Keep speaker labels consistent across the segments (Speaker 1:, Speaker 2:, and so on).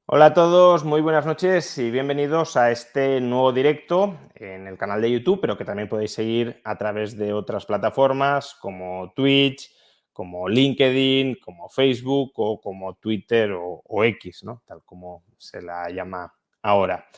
Speaker 1: Hola a todos, muy buenas noches y bienvenidos a este nuevo directo en el canal de YouTube, pero que también podéis seguir a través de otras plataformas como Twitch, como LinkedIn, como Facebook o como Twitter o X, ¿no? Tal como se la llama ahora.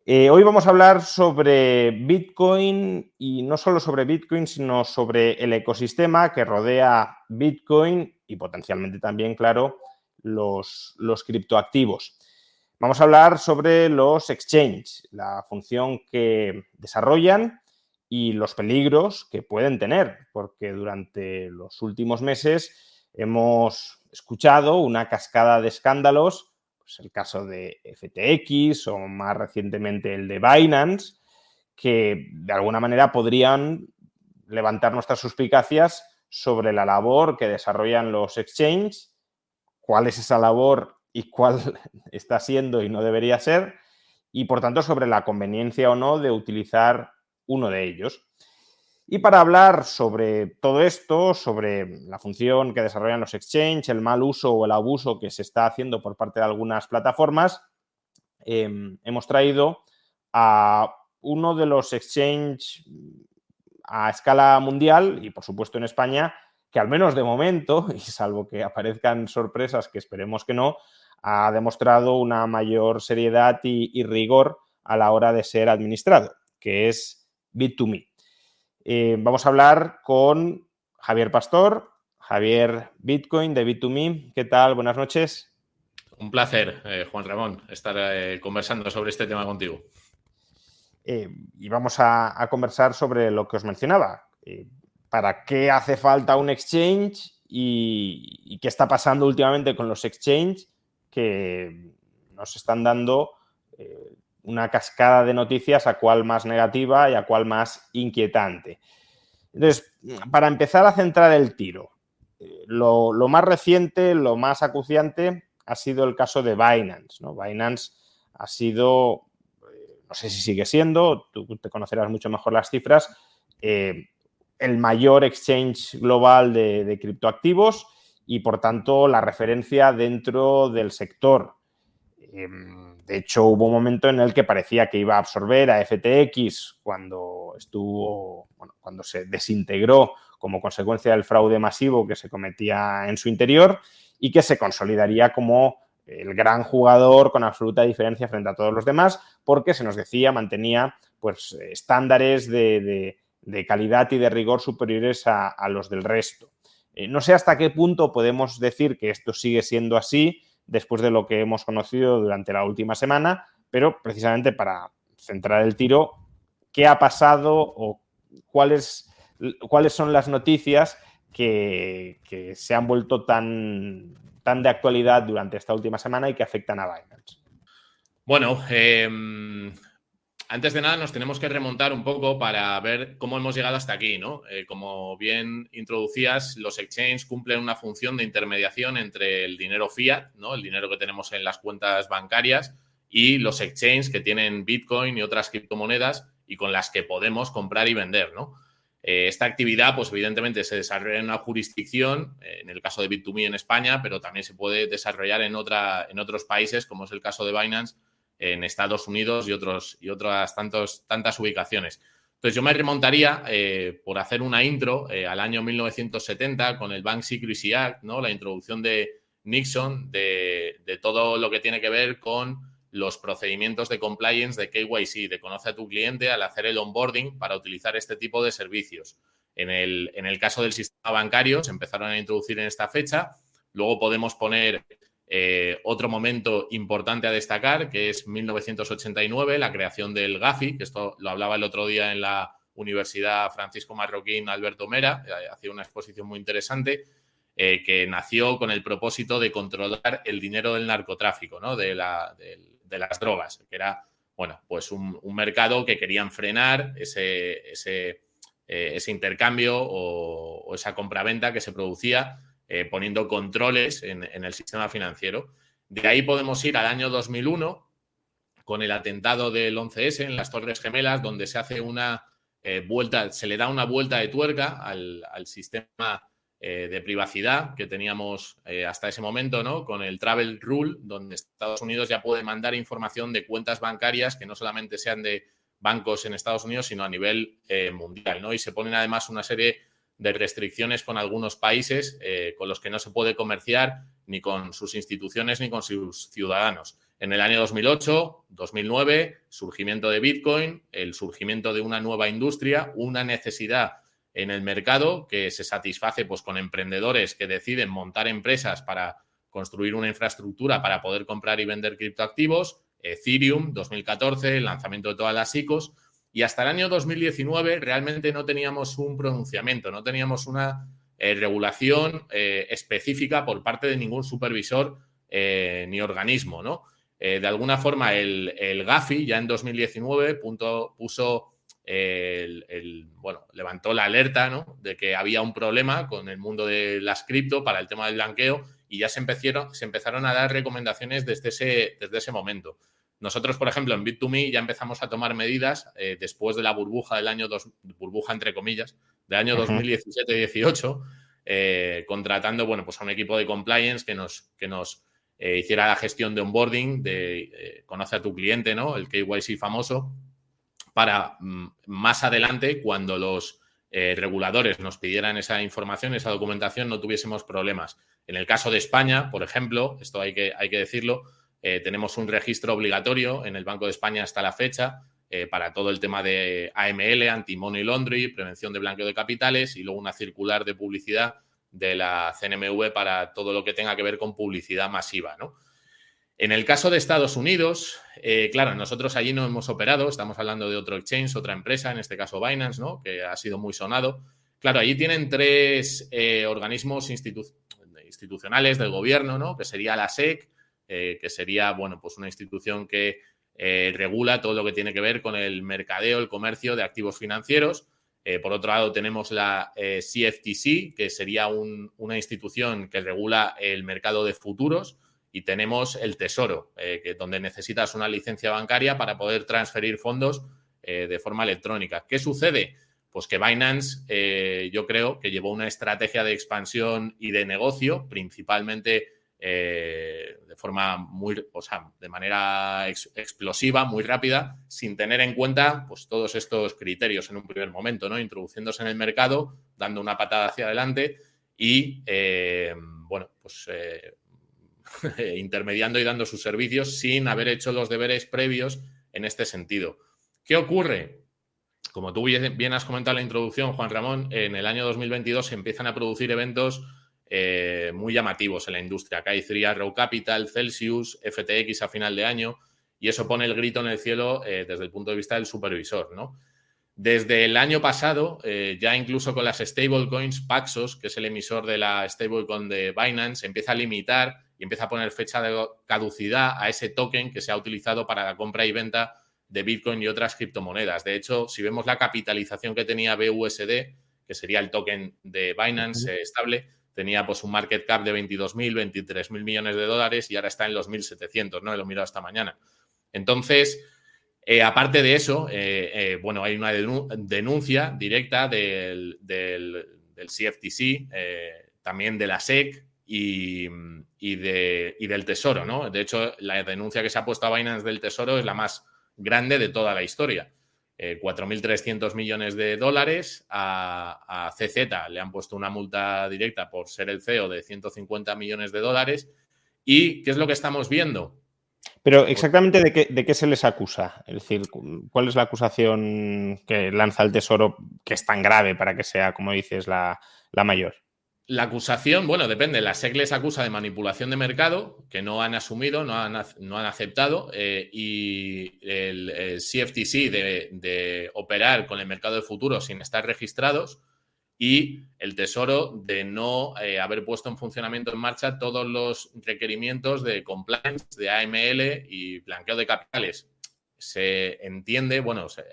Speaker 1: Hoy vamos a hablar sobre Bitcoin y no solo sobre Bitcoin, sino sobre el ecosistema que rodea Bitcoin y potencialmente también, claro, los criptoactivos. Vamos a hablar sobre los exchanges, la función que desarrollan y los peligros que pueden tener, porque durante los últimos meses hemos escuchado una cascada de escándalos, pues el caso de FTX o más recientemente el de Binance, que de alguna manera podrían levantar nuestras suspicacias sobre la labor que desarrollan los exchanges, cuál es esa labor y cuál está siendo y no debería ser, y por tanto sobre la conveniencia o no de utilizar uno de ellos. Y para hablar sobre todo esto, sobre la función que desarrollan los exchanges, el mal uso o el abuso que se está haciendo por parte de algunas plataformas, hemos traído a uno de los exchanges a escala mundial y por supuesto en España, que al menos de momento, y salvo que aparezcan sorpresas que esperemos que no, ha demostrado una mayor seriedad y rigor a la hora de ser administrado, que es Bit2Me. Vamos a hablar con Javier Pastor, Javier Bitcoin de Bit2Me. ¿Qué tal? Buenas noches.
Speaker 2: Un placer, Juan Ramón, estar conversando sobre este tema contigo.
Speaker 1: Y vamos a conversar sobre lo que os mencionaba. ¿Para qué hace falta un exchange y qué está pasando últimamente con los exchanges que nos están dando una cascada de noticias a cual más negativa y a cual más inquietante? Entonces, para empezar a centrar el tiro, lo más reciente, lo más acuciante ha sido el caso de Binance, ¿no? Binance ha sido, no sé si sigue siendo, tú te conocerás mucho mejor las cifras, el mayor exchange global de criptoactivos y, por tanto, la referencia dentro del sector. De hecho, hubo un momento en el que parecía que iba a absorber a FTX cuando cuando se desintegró como consecuencia del fraude masivo que se cometía en su interior y que se consolidaría como el gran jugador con absoluta diferencia frente a todos los demás, porque se nos decía, mantenía pues estándares de calidad y de rigor superiores a los del resto. No sé hasta qué punto podemos decir que esto sigue siendo así después de lo que hemos conocido durante la última semana, pero precisamente para centrar el tiro, ¿qué ha pasado o cuáles son las noticias que se han vuelto tan de actualidad durante esta última semana y que afectan a Binance?
Speaker 2: Bueno, antes de nada nos tenemos que remontar un poco para ver cómo hemos llegado hasta aquí, ¿no? Como bien introducías, los exchanges cumplen una función de intermediación entre el dinero fiat, ¿no? El dinero que tenemos en las cuentas bancarias, y los exchanges que tienen Bitcoin y otras criptomonedas y con las que podemos comprar y vender, ¿no? Esta actividad, pues evidentemente se desarrolla en una jurisdicción, en el caso de Bit2Me en España, pero también se puede desarrollar en otros países, como es el caso de Binance, en Estados Unidos y otras tantas ubicaciones. Entonces yo me remontaría, por hacer una intro, al año 1970 con el Bank Secrecy Act, ¿no? La introducción de Nixon de todo lo que tiene que ver con los procedimientos de compliance de KYC, de conoce a tu cliente al hacer el onboarding para utilizar este tipo de servicios. En el caso del sistema bancario se empezaron a introducir en esta fecha. Luego podemos poner otro momento importante a destacar, que es 1989, la creación del GAFI, que esto lo hablaba el otro día en la Universidad Francisco Marroquín Alberto Mera, hacía una exposición muy interesante, que nació con el propósito de controlar el dinero del narcotráfico, ¿no? de las drogas, que era, bueno, pues un mercado que querían frenar ese intercambio o esa compraventa que se producía, poniendo controles en el sistema financiero. De ahí podemos ir al año 2001 con el atentado del 11S en las Torres Gemelas, donde se hace una vuelta, se le da una vuelta de tuerca al sistema de privacidad que teníamos hasta ese momento, ¿no? Con el Travel Rule, donde Estados Unidos ya puede mandar información de cuentas bancarias que no solamente sean de bancos en Estados Unidos, sino a nivel mundial, ¿no? Y se ponen además una serie de restricciones con algunos países con los que no se puede comerciar ni con sus instituciones ni con sus ciudadanos. En el año 2008, 2009, surgimiento de Bitcoin, el surgimiento de una nueva industria, una necesidad en el mercado que se satisface pues, con emprendedores que deciden montar empresas para construir una infraestructura para poder comprar y vender criptoactivos, Ethereum, 2014, el lanzamiento de todas las ICOs, y hasta el año 2019 realmente no teníamos un pronunciamiento, no teníamos una regulación específica por parte de ningún supervisor ni organismo, ¿no? De alguna forma el Gafi ya en 2019 puso levantó la alerta, ¿no? De que había un problema con el mundo de las cripto para el tema del blanqueo y ya se empezaron a dar recomendaciones desde ese momento. Nosotros, por ejemplo, en Bit2Me ya empezamos a tomar medidas después de la burbuja burbuja entre comillas, del año 2017-18, contratando, pues a un equipo de compliance que nos hiciera la gestión de onboarding, de conoce a tu cliente, ¿no? El KYC famoso, para más adelante, cuando los reguladores nos pidieran esa información, esa documentación, no tuviésemos problemas. En el caso de España, por ejemplo, esto hay que decirlo, tenemos un registro obligatorio en el Banco de España hasta la fecha para todo el tema de AML, anti-money laundering, prevención de blanqueo de capitales y luego una circular de publicidad de la CNMV para todo lo que tenga que ver con publicidad masiva, ¿no? En el caso de Estados Unidos, claro, nosotros allí no hemos operado, estamos hablando de otro exchange, otra empresa, en este caso Binance, ¿no? Que ha sido muy sonado. Claro, allí tienen tres organismos institucionales del gobierno, ¿no? Que sería la SEC, que sería, pues una institución que regula todo lo que tiene que ver con el mercadeo, el comercio de activos financieros. Por otro lado, tenemos la CFTC, que sería una institución que regula el mercado de futuros. Y tenemos el Tesoro, donde necesitas una licencia bancaria para poder transferir fondos de forma electrónica. ¿Qué sucede? Pues que Binance, yo creo que llevó una estrategia de expansión y de negocio, principalmente de forma de manera explosiva, muy rápida, sin tener en cuenta pues, todos estos criterios en un primer momento, ¿no? Introduciéndose en el mercado, dando una patada hacia adelante y, intermediando y dando sus servicios sin haber hecho los deberes previos en este sentido. ¿Qué ocurre? Como tú bien has comentado en la introducción, Juan Ramón, en el año 2022 se empiezan a producir eventos muy llamativos en la industria. K3, Arrow Capital, Celsius, FTX a final de año, y eso pone el grito en el cielo desde el punto de vista del supervisor, ¿no? Desde el año pasado, ya incluso con las stablecoins, Paxos, que es el emisor de la stablecoin de Binance, empieza a limitar y empieza a poner fecha de caducidad a ese token que se ha utilizado para la compra y venta de Bitcoin y otras criptomonedas. De hecho, si vemos la capitalización que tenía BUSD, que sería el token de Binance estable, tenía pues un market cap de 22.000, 23.000 millones de dólares y ahora está en los 1.700, ¿no? Lo he mirado esta mañana. Entonces, aparte de eso, hay una denuncia directa del CFTC, también de la SEC y del Tesoro, ¿no? De hecho, la denuncia que se ha puesto a Binance del Tesoro es la más grande de toda la historia. 4.300 millones de dólares. A CZ le han puesto una multa directa por ser el CEO de 150 millones de dólares. ¿Y qué es lo que estamos viendo?
Speaker 1: Pero exactamente de qué se les acusa. Es decir, ¿cuál es la acusación que lanza el Tesoro que es tan grave para que sea, como dices, la mayor?
Speaker 2: La acusación, depende. La SEC les acusa de manipulación de mercado, que no han asumido, no han aceptado, y el CFTC de operar con el mercado de futuros sin estar registrados, y el Tesoro de no haber puesto en funcionamiento en marcha todos los requerimientos de compliance, de AML y blanqueo de capitales. Se entiende,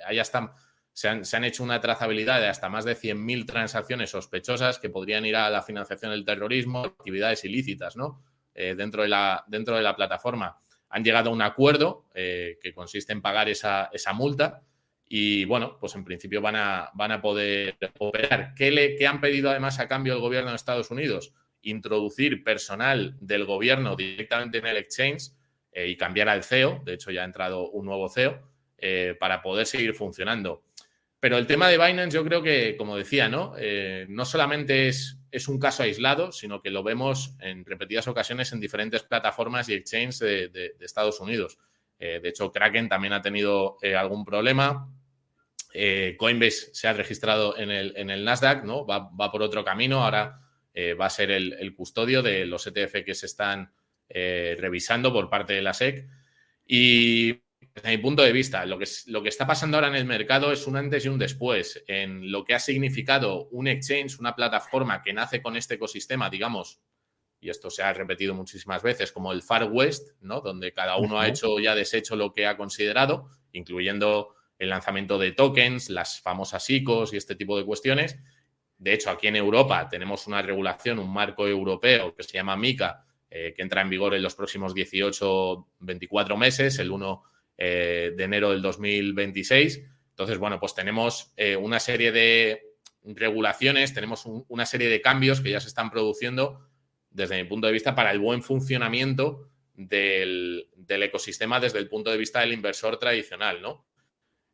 Speaker 2: ahí están. Se han hecho una trazabilidad de hasta más de 100.000 transacciones sospechosas que podrían ir a la financiación del terrorismo, actividades ilícitas, ¿no? Dentro de la plataforma. Han llegado a un acuerdo que consiste en pagar esa multa y bueno, pues en principio van a poder operar. ¿Qué han pedido además a cambio el gobierno de Estados Unidos? Introducir personal del gobierno directamente en el exchange y cambiar al CEO. De hecho, ya ha entrado un nuevo CEO para poder seguir funcionando. Pero el tema de Binance, yo creo que, como decía, no solamente es un caso aislado, sino que lo vemos en repetidas ocasiones en diferentes plataformas y exchanges de Estados Unidos. De hecho, Kraken también ha tenido algún problema. Coinbase se ha registrado en el Nasdaq, ¿no? Va por otro camino. Ahora va a ser el custodio de los ETF que se están revisando por parte de la SEC. Y desde mi punto de vista, lo que está pasando ahora en el mercado es un antes y un después en lo que ha significado un exchange, una plataforma que nace con este ecosistema, digamos, y esto se ha repetido muchísimas veces, como el Far West, ¿no? Donde cada uno ha hecho ya deshecho lo que ha considerado, incluyendo el lanzamiento de tokens, las famosas ICOs y este tipo de cuestiones. De hecho, aquí en Europa tenemos una regulación, un marco europeo que se llama MiCA, que entra en vigor en los próximos 18-24 meses, el 1 de enero del 2026. Entonces, bueno, pues tenemos una serie de regulaciones, tenemos una serie de cambios que ya se están produciendo desde mi punto de vista para el buen funcionamiento del ecosistema desde el punto de vista del inversor tradicional, ¿no?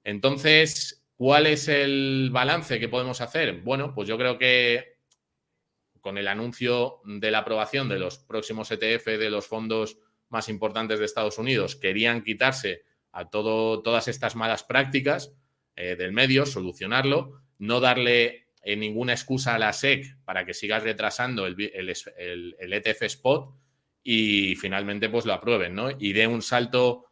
Speaker 2: Entonces, ¿cuál es el balance que podemos hacer? Bueno, pues yo creo que con el anuncio de la aprobación de los próximos ETF de los fondos más importantes de Estados Unidos, querían quitarse a todas estas malas prácticas del medio, solucionarlo, no darle ninguna excusa a la SEC para que siga retrasando el ETF Spot y finalmente pues lo aprueben, ¿no? Y dé un salto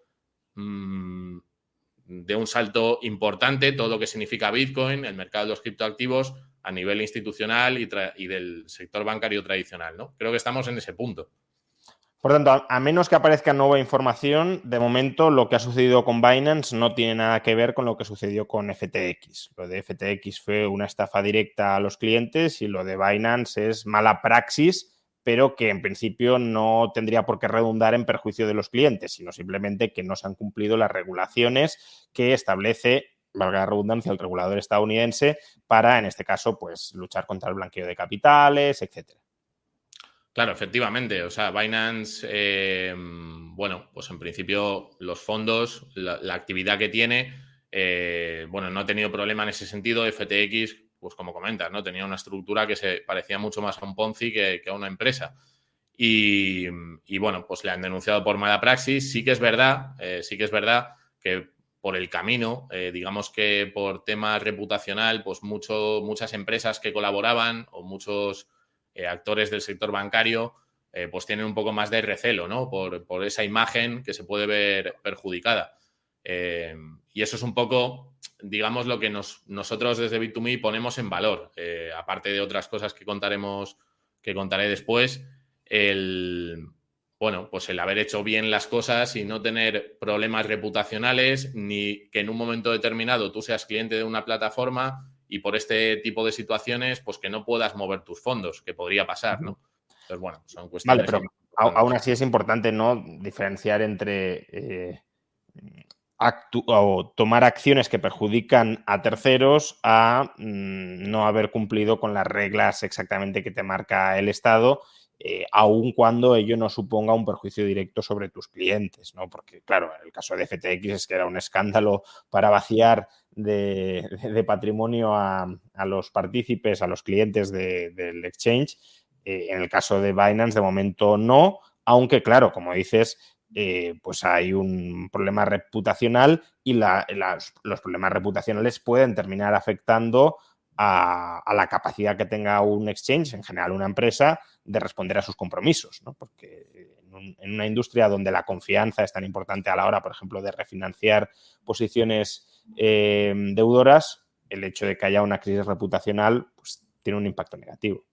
Speaker 2: importante todo lo que significa Bitcoin, el mercado de los criptoactivos a nivel institucional y del sector bancario tradicional, ¿no? Creo que estamos en ese punto.
Speaker 1: Por tanto, a menos que aparezca nueva información, de momento lo que ha sucedido con Binance no tiene nada que ver con lo que sucedió con FTX. Lo de FTX fue una estafa directa a los clientes y lo de Binance es mala praxis, pero que en principio no tendría por qué redundar en perjuicio de los clientes, sino simplemente que no se han cumplido las regulaciones que establece, valga la redundancia, el regulador estadounidense para, en este caso, pues luchar contra el blanqueo de capitales, etcétera.
Speaker 2: Claro, efectivamente. O sea, Binance, bueno, pues en principio los fondos, la actividad que tiene, bueno, no ha tenido problema en ese sentido. FTX, pues como comentas, ¿no? Tenía una estructura que se parecía mucho más a un Ponzi que a una empresa. Y bueno, pues le han denunciado por mala praxis. Sí que es verdad que por el camino, digamos que por tema reputacional, pues muchas empresas que colaboraban o muchos actores del sector bancario, pues tienen un poco más de recelo, ¿no? Por esa imagen que se puede ver perjudicada. Y eso es un poco, digamos, lo que nosotros desde Bit2Me ponemos en valor, aparte de otras cosas que contaré después, bueno, pues el haber hecho bien las cosas y no tener problemas reputacionales, ni que en un momento determinado tú seas cliente de una plataforma y por este tipo de situaciones, pues que no puedas mover tus fondos, que podría pasar, ¿no? Entonces, bueno, son cuestiones...
Speaker 1: Vale, pero aún así es importante, ¿no?, diferenciar entre o tomar acciones que perjudican a terceros a no haber cumplido con las reglas exactamente que te marca el Estado, aun cuando ello no suponga un perjuicio directo sobre tus clientes, ¿no? Porque, claro, el caso de FTX es que era un escándalo para vaciar de patrimonio a los partícipes, a los clientes del exchange. En el caso de Binance, de momento no, aunque, claro, como dices, pues hay un problema reputacional y los problemas reputacionales pueden terminar afectando a la capacidad que tenga un exchange, en general una empresa, de responder a sus compromisos, ¿no? Porque en una industria donde la confianza es tan importante a la hora, por ejemplo, de refinanciar posiciones deudoras, el hecho de que haya una crisis reputacional pues tiene un impacto negativo.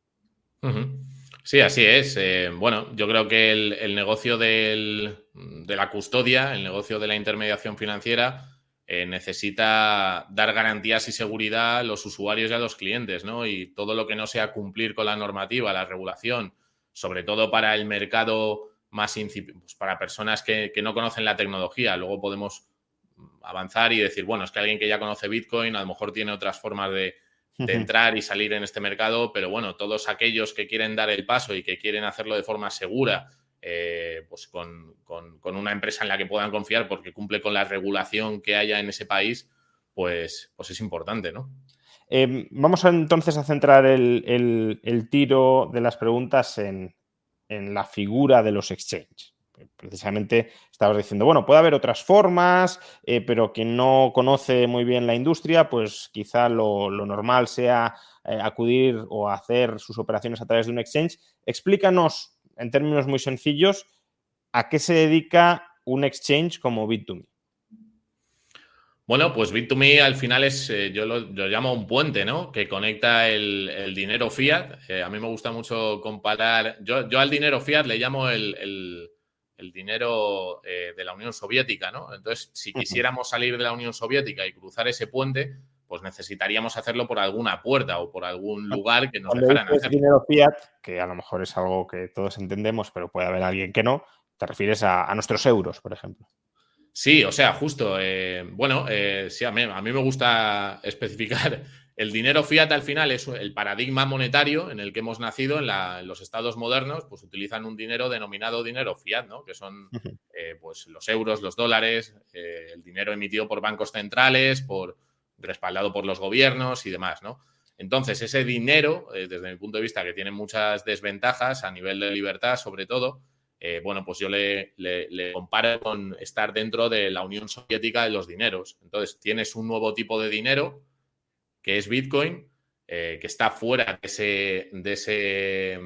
Speaker 2: Sí, así es. Bueno, yo creo que el negocio de la custodia, el negocio de la intermediación financiera, necesita dar garantías y seguridad a los usuarios y a los clientes, ¿no? Y todo lo que no sea cumplir con la normativa, la regulación, sobre todo para el mercado más incipiente, pues para personas que no conocen la tecnología. Luego podemos avanzar y decir, bueno, es que alguien que ya conoce Bitcoin a lo mejor tiene otras formas de entrar y salir en este mercado, pero bueno, todos aquellos que quieren dar el paso y que quieren hacerlo de forma segura, pues con una empresa en la que puedan confiar porque cumple con la regulación que haya en ese país, pues es importante, ¿no?
Speaker 1: Vamos entonces a centrar el tiro de las preguntas en la figura de los exchanges. Precisamente estabas diciendo, bueno, puede haber otras formas, pero quien no conoce muy bien la industria, pues quizá lo normal sea acudir o hacer sus operaciones a través de un exchange. Explícanos, en términos muy sencillos, a qué se dedica un exchange como Bit2Me.
Speaker 2: Bueno, pues Bit2Me al final es, yo lo llamo un puente, ¿no? Que conecta el dinero fiat. A mí me gusta mucho comparar, yo al dinero fiat le llamo el dinero de la Unión Soviética, ¿no? Entonces, si quisiéramos salir de la Unión Soviética y cruzar ese puente, pues necesitaríamos hacerlo por alguna puerta o por algún lugar que nos
Speaker 1: Cuando
Speaker 2: dejaran
Speaker 1: dices
Speaker 2: hacerlo.
Speaker 1: dinero fiat, que a lo mejor es algo que todos entendemos, pero puede haber alguien que no, te refieres a nuestros euros, por ejemplo.
Speaker 2: Sí, o sea, justo. Sí, a mí me gusta especificar. El dinero fiat al final es el paradigma monetario en el que hemos nacido en los estados modernos, pues utilizan un dinero denominado dinero fiat, ¿no? Que son pues los euros, los dólares, el dinero emitido por bancos centrales, respaldado por los gobiernos y demás, ¿no? Entonces, ese dinero, desde mi punto de vista, que tiene muchas desventajas a nivel de libertad, sobre todo, bueno, pues yo le comparo con estar dentro de la Unión Soviética de los dineros. Entonces, tienes un nuevo tipo de dinero, que es Bitcoin, que está fuera de ese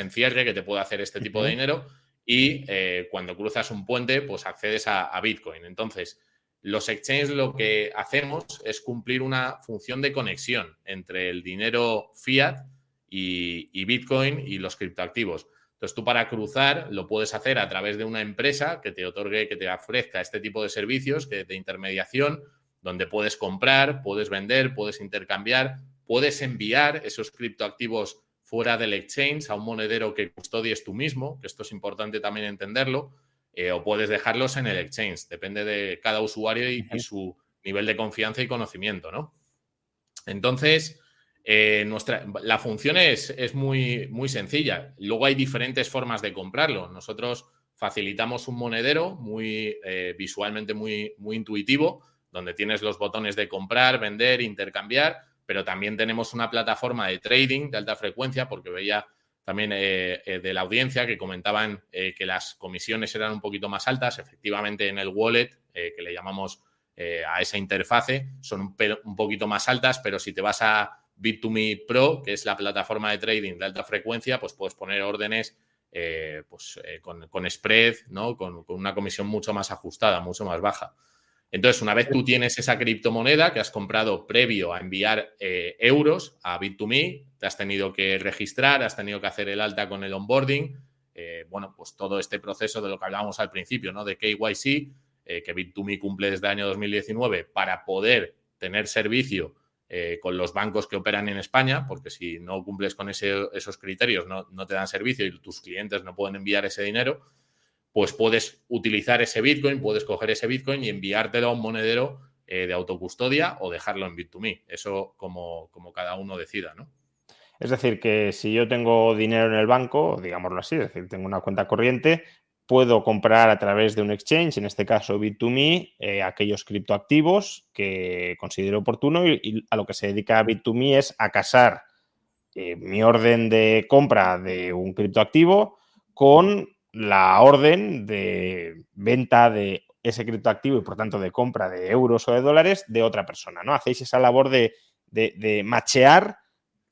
Speaker 2: encierre que te puede hacer este tipo de dinero. Y cuando cruzas un puente, pues accedes a Bitcoin. Entonces, los exchanges lo que hacemos es cumplir una función de conexión entre el dinero fiat y Bitcoin y los criptoactivos. Entonces, tú para cruzar lo puedes hacer a través de una empresa que te otorgue, que te ofrezca este tipo de servicios de intermediación, donde puedes comprar, puedes vender, puedes intercambiar, puedes enviar esos criptoactivos fuera del exchange a un monedero que custodies tú mismo, que esto es importante también entenderlo, o puedes dejarlos en el exchange. Depende de cada usuario y su nivel de confianza y conocimiento, ¿no? Entonces, la función es muy, muy sencilla. Luego hay diferentes formas de comprarlo. Nosotros facilitamos un monedero visualmente muy, muy intuitivo, donde tienes los botones de comprar, vender, intercambiar, pero también tenemos una plataforma de trading de alta frecuencia, porque veía también de la audiencia que comentaban que las comisiones eran un poquito más altas. Efectivamente, en el wallet, que le llamamos a esa interfase, son un poquito más altas, pero si te vas a Bit2Me Pro, que es la plataforma de trading de alta frecuencia, pues puedes poner órdenes con spread, ¿no? Con una comisión mucho más ajustada, mucho más baja. Entonces, una vez tú tienes esa criptomoneda que has comprado previo a enviar euros a Bit2Me, te has tenido que registrar, has tenido que hacer el alta con el onboarding, bueno, pues todo este proceso de lo que hablábamos al principio, ¿no? De KYC, que Bit2Me cumple desde el año 2019 para poder tener servicio con los bancos que operan en España, porque si no cumples con esos criterios no te dan servicio y tus clientes no pueden enviar ese dinero, pues puedes utilizar ese Bitcoin, puedes coger ese Bitcoin y enviártelo a un monedero de autocustodia o dejarlo en Bit2Me. Eso como cada uno decida, ¿no?
Speaker 1: Es decir, que si yo tengo dinero en el banco, digámoslo así, es decir, tengo una cuenta corriente, puedo comprar a través de un exchange, en este caso Bit2Me, aquellos criptoactivos que considero oportuno y a lo que se dedica Bit2Me es a casar mi orden de compra de un criptoactivo con la orden de venta de ese criptoactivo y por tanto de compra de euros o de dólares de otra persona, ¿no? Hacéis esa labor de machear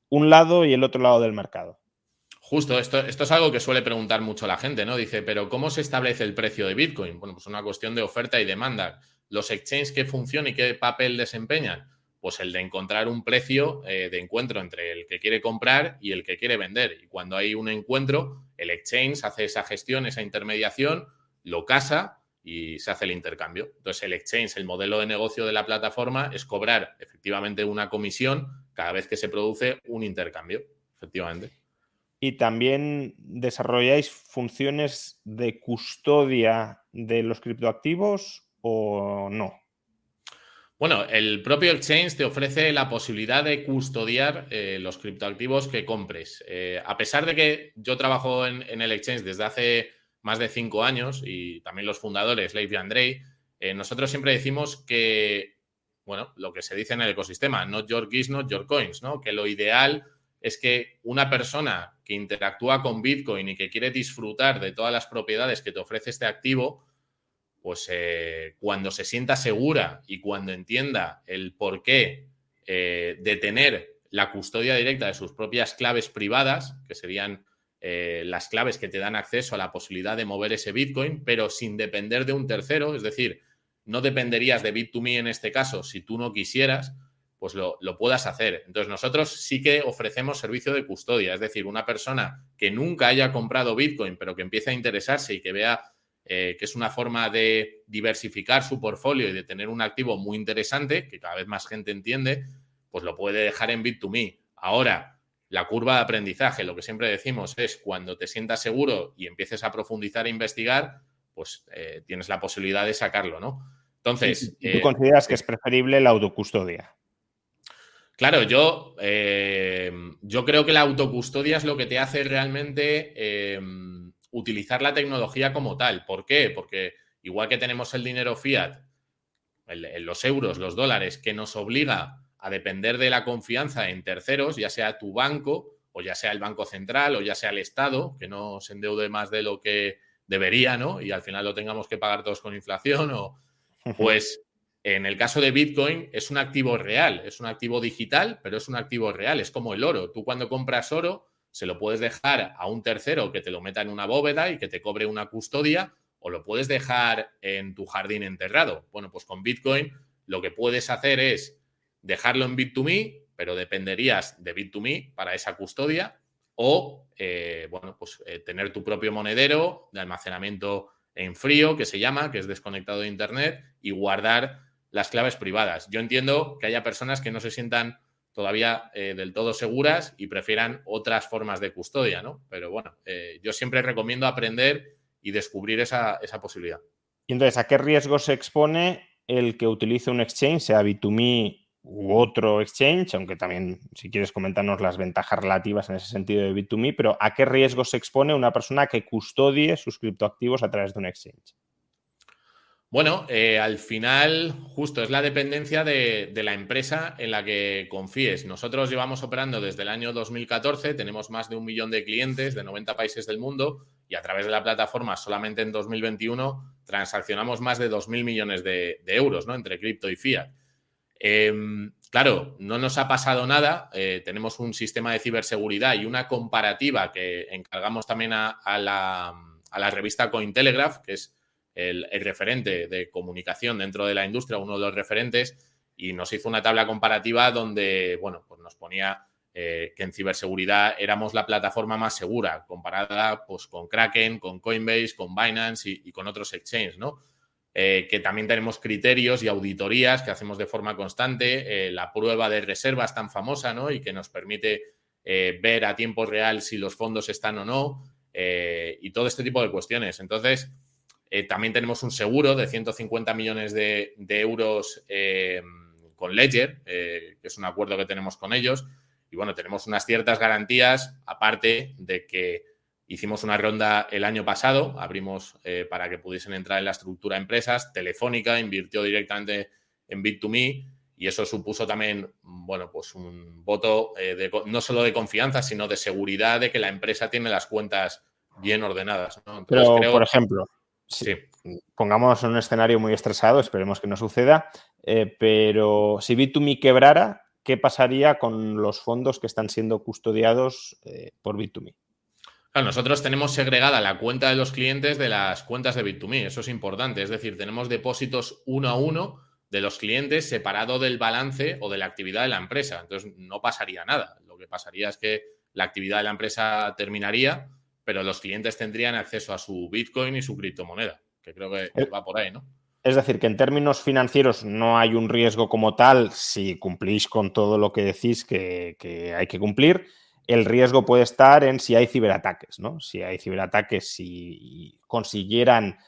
Speaker 1: un lado y el otro lado del mercado.
Speaker 2: Justo, esto es algo que suele preguntar mucho la gente, ¿no? Dice, pero ¿cómo se establece el precio de Bitcoin? Bueno, pues una cuestión de oferta y demanda. ¿Los exchanges qué función y qué papel desempeñan? Pues el de encontrar un precio de encuentro entre el que quiere comprar y el que quiere vender. Y cuando hay un encuentro, el exchange hace esa gestión, esa intermediación, lo casa y se hace el intercambio. Entonces, el exchange, el modelo de negocio de la plataforma es cobrar efectivamente una comisión cada vez que se produce un intercambio, efectivamente.
Speaker 1: ¿Y también desarrolláis funciones de custodia de los criptoactivos o no?
Speaker 2: Bueno, el propio exchange te ofrece la posibilidad de custodiar los criptoactivos que compres. A pesar de que yo trabajo en el exchange desde hace más de 5 años y también los fundadores, Leif y Andrei, nosotros siempre decimos que, bueno, lo que se dice en el ecosistema, not your keys, not your coins, ¿no? Que lo ideal es que una persona que interactúa con Bitcoin y que quiere disfrutar de todas las propiedades que te ofrece este activo, pues cuando se sienta segura y cuando entienda el porqué de tener la custodia directa de sus propias claves privadas, que serían las claves que te dan acceso a la posibilidad de mover ese Bitcoin, pero sin depender de un tercero, es decir, no dependerías de Bit2Me en este caso si tú no quisieras, pues lo puedas hacer. Entonces nosotros sí que ofrecemos servicio de custodia, es decir, una persona que nunca haya comprado Bitcoin, pero que empiece a interesarse y que vea que es una forma de diversificar su portfolio y de tener un activo muy interesante, que cada vez más gente entiende, pues lo puede dejar en Bit2Me. Ahora, la curva de aprendizaje, lo que siempre decimos es cuando te sientas seguro y empieces a profundizar e investigar, pues tienes la posibilidad de sacarlo, ¿no? Entonces,
Speaker 1: ¿Y tú consideras que
Speaker 2: sí.
Speaker 1: es preferible la autocustodia?
Speaker 2: Claro, yo creo que la autocustodia es lo que te hace realmente utilizar la tecnología como tal. ¿Por qué? Porque igual que tenemos el dinero fiat, los euros, los dólares, que nos obliga a depender de la confianza en terceros, ya sea tu banco o ya sea el Banco Central o ya sea el Estado, que no se endeude más de lo que debería, ¿no? Y al final lo tengamos que pagar todos con inflación pues en el caso de Bitcoin es un activo real, es un activo digital, pero es un activo real, es como el oro. Tú cuando compras oro se lo puedes dejar a un tercero que te lo meta en una bóveda y que te cobre una custodia, o lo puedes dejar en tu jardín enterrado. Bueno, pues con Bitcoin lo que puedes hacer es dejarlo en Bit2Me, pero dependerías de Bit2Me para esa custodia, o tener tu propio monedero de almacenamiento en frío, que se llama, que es desconectado de Internet, y guardar las claves privadas. Yo entiendo que haya personas que no se sientan todavía del todo seguras y prefieran otras formas de custodia, ¿no? Pero bueno, yo siempre recomiendo aprender y descubrir esa posibilidad.
Speaker 1: Y entonces, ¿a qué riesgo se expone el que utilice un exchange, sea Bit2Me u otro exchange? Aunque también, si quieres comentarnos las ventajas relativas en ese sentido de Bit2Me, pero ¿a qué riesgo se expone una persona que custodie sus criptoactivos a través de un exchange?
Speaker 2: Bueno, al final, justo es la dependencia de la empresa en la que confíes. Nosotros llevamos operando desde el año 2014, tenemos más de 1 millón de clientes de 90 países del mundo y a través de la plataforma solamente en 2021 transaccionamos más de 2.000 millones de euros, ¿no? Entre cripto y fiat. Claro, no nos ha pasado nada. Tenemos un sistema de ciberseguridad y una comparativa que encargamos también a la revista Cointelegraph, que es el referente de comunicación dentro de la industria, uno de los referentes, y nos hizo una tabla comparativa donde, bueno, pues nos ponía que en ciberseguridad éramos la plataforma más segura, comparada pues, con Kraken, con Coinbase, con Binance y con otros exchanges, ¿no? Que también tenemos criterios y auditorías que hacemos de forma constante, la prueba de reservas tan famosa, ¿no? Y que nos permite ver a tiempo real si los fondos están o no, y todo este tipo de cuestiones. Entonces, también tenemos un seguro de 150 millones de euros con Ledger, que es un acuerdo que tenemos con ellos. Y bueno, tenemos unas ciertas garantías, aparte de que hicimos una ronda el año pasado, abrimos para que pudiesen entrar en la estructura empresas. Telefónica invirtió directamente en Bit2Me y eso supuso también, bueno, pues un voto no solo de confianza, sino de seguridad de que la empresa tiene las cuentas bien ordenadas, ¿no? Entonces
Speaker 1: Pero, por
Speaker 2: creo,
Speaker 1: ejemplo,
Speaker 2: sí.
Speaker 1: pongamos un escenario muy estresado, esperemos que no suceda, pero si Bit2Me quebrara, ¿qué pasaría con los fondos que están siendo custodiados por Bit2Me?
Speaker 2: Claro, nosotros tenemos segregada la cuenta de los clientes de las cuentas de Bit2Me, eso es importante, es decir, tenemos depósitos uno a uno de los clientes separado del balance o de la actividad de la empresa, entonces no pasaría nada, lo que pasaría es que la actividad de la empresa terminaría, pero los clientes tendrían acceso a su Bitcoin y su criptomoneda, que creo que va por ahí, ¿no?
Speaker 1: Es decir, que en términos financieros no hay un riesgo como tal si cumplís con todo lo que decís que hay que cumplir. el riesgo puede estar en si hay ciberataques, ¿no? Si hay ciberataques, si consiguieran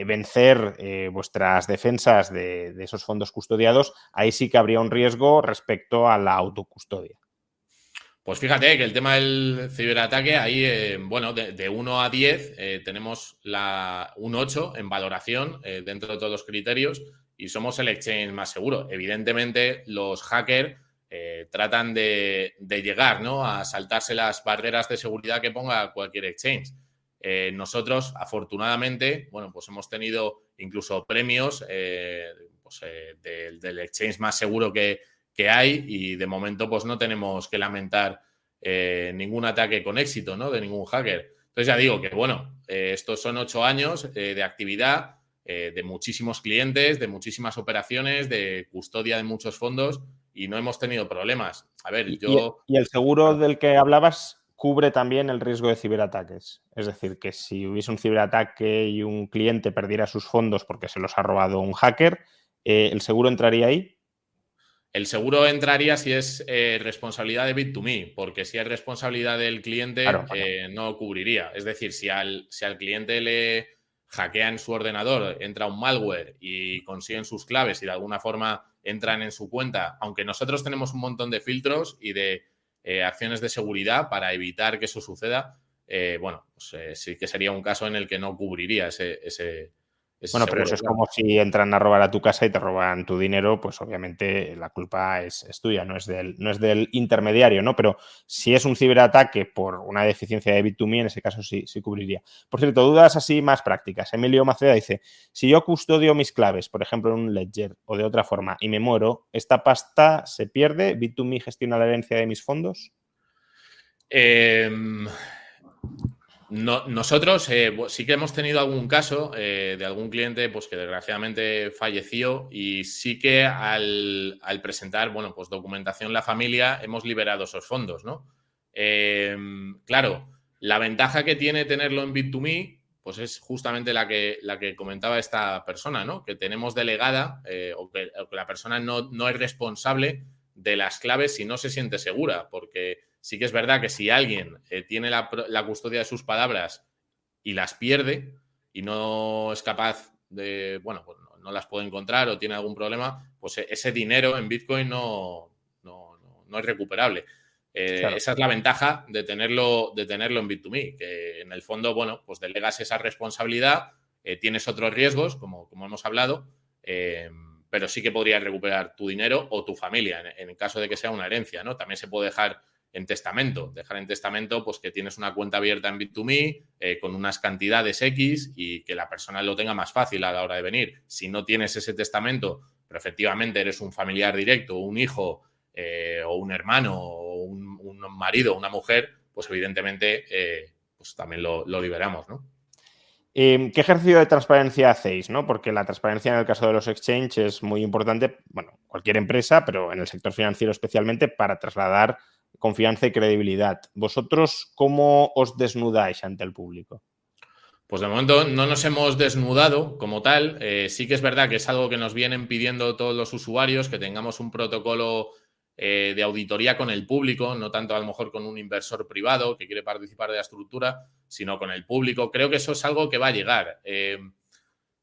Speaker 1: vencer vuestras defensas de esos fondos custodiados, ahí sí que habría un riesgo respecto a la autocustodia.
Speaker 2: Pues fíjate que el tema del ciberataque, ahí, bueno, de 1 a 10 tenemos un 8 en valoración dentro de todos los criterios y somos el exchange más seguro. Evidentemente, los hackers tratan de llegar, ¿no?, a saltarse las barreras de seguridad que ponga cualquier exchange. Nosotros, afortunadamente, bueno, pues hemos tenido incluso premios del exchange más seguro que hay y de momento pues no tenemos que lamentar ningún ataque con éxito, ¿no?, de ningún hacker. Entonces ya digo que, bueno, estos son 8 años de actividad, de muchísimos clientes, de muchísimas operaciones, de custodia de muchos fondos y no hemos tenido problemas. A ver, yo...
Speaker 1: ¿Y el seguro del que hablabas cubre también el riesgo de ciberataques? Es decir, que si hubiese un ciberataque y un cliente perdiera sus fondos porque se los ha robado un hacker, ¿el seguro entraría ahí?
Speaker 2: El seguro entraría si es responsabilidad de Bit2Me, porque si es responsabilidad del cliente,
Speaker 1: Claro.
Speaker 2: no cubriría. Es decir, si al cliente le hackean su ordenador, entra un malware y consiguen sus claves y de alguna forma entran en su cuenta, aunque nosotros tenemos un montón de filtros y de acciones de seguridad para evitar que eso suceda, bueno, pues sí que sería un caso en el que no cubriría ese
Speaker 1: Bueno, pero
Speaker 2: seguro,
Speaker 1: eso es
Speaker 2: claro.
Speaker 1: como si entran a robar a tu casa y te roban tu dinero, pues obviamente la culpa es tuya, no es del intermediario, ¿no? Pero si es un ciberataque por una deficiencia de Bit2Me, en ese caso sí cubriría. Por cierto, dudas así más prácticas. Emilio Maceda dice, si yo custodio mis claves, por ejemplo, en un ledger o de otra forma, y me muero, ¿esta pasta se pierde? ¿Bit2Me gestiona la herencia de mis fondos?
Speaker 2: Nosotros sí que hemos tenido algún caso de algún cliente pues, que desgraciadamente falleció y sí que al presentar, bueno, pues documentación la familia hemos liberado esos fondos, ¿no? Claro, la ventaja que tiene tenerlo en Bit2Me pues es justamente la que comentaba esta persona, ¿no? Que tenemos delegada o que la persona no es responsable de las claves si no se siente segura, porque sí que es verdad que si alguien tiene la custodia de sus palabras y las pierde y no es capaz de, bueno, pues no las puede encontrar o tiene algún problema, pues ese dinero en Bitcoin no es recuperable.
Speaker 1: Claro.
Speaker 2: Esa es la ventaja de tenerlo en Bit2Me, que en el fondo, bueno, pues delegas esa responsabilidad, tienes otros riesgos, como hemos hablado, pero sí que podrías recuperar tu dinero o tu familia, en el caso de que sea una herencia, ¿no? También se puede dejar en testamento. Dejar en testamento pues que tienes una cuenta abierta en Bit2Me con unas cantidades X y que la persona lo tenga más fácil a la hora de venir. Si no tienes ese testamento, pero efectivamente eres un familiar directo, un hijo o un hermano o un marido o una mujer, pues evidentemente pues también lo liberamos, ¿no?
Speaker 1: ¿Qué ejercicio de transparencia hacéis? ¿No? Porque la transparencia en el caso de los exchanges es muy importante, bueno, cualquier empresa, pero en el sector financiero especialmente, para trasladar confianza y credibilidad. ¿Vosotros cómo os desnudáis ante el público?
Speaker 2: Pues de momento no nos hemos desnudado como tal. Sí que es verdad que es algo que nos vienen pidiendo todos los usuarios, que tengamos un protocolo de auditoría con el público, no tanto a lo mejor con un inversor privado que quiere participar de la estructura, sino con el público. Creo que eso es algo que va a llegar.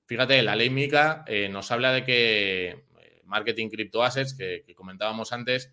Speaker 2: Fíjate, la ley MiCA nos habla de que marketing crypto assets, que comentábamos antes,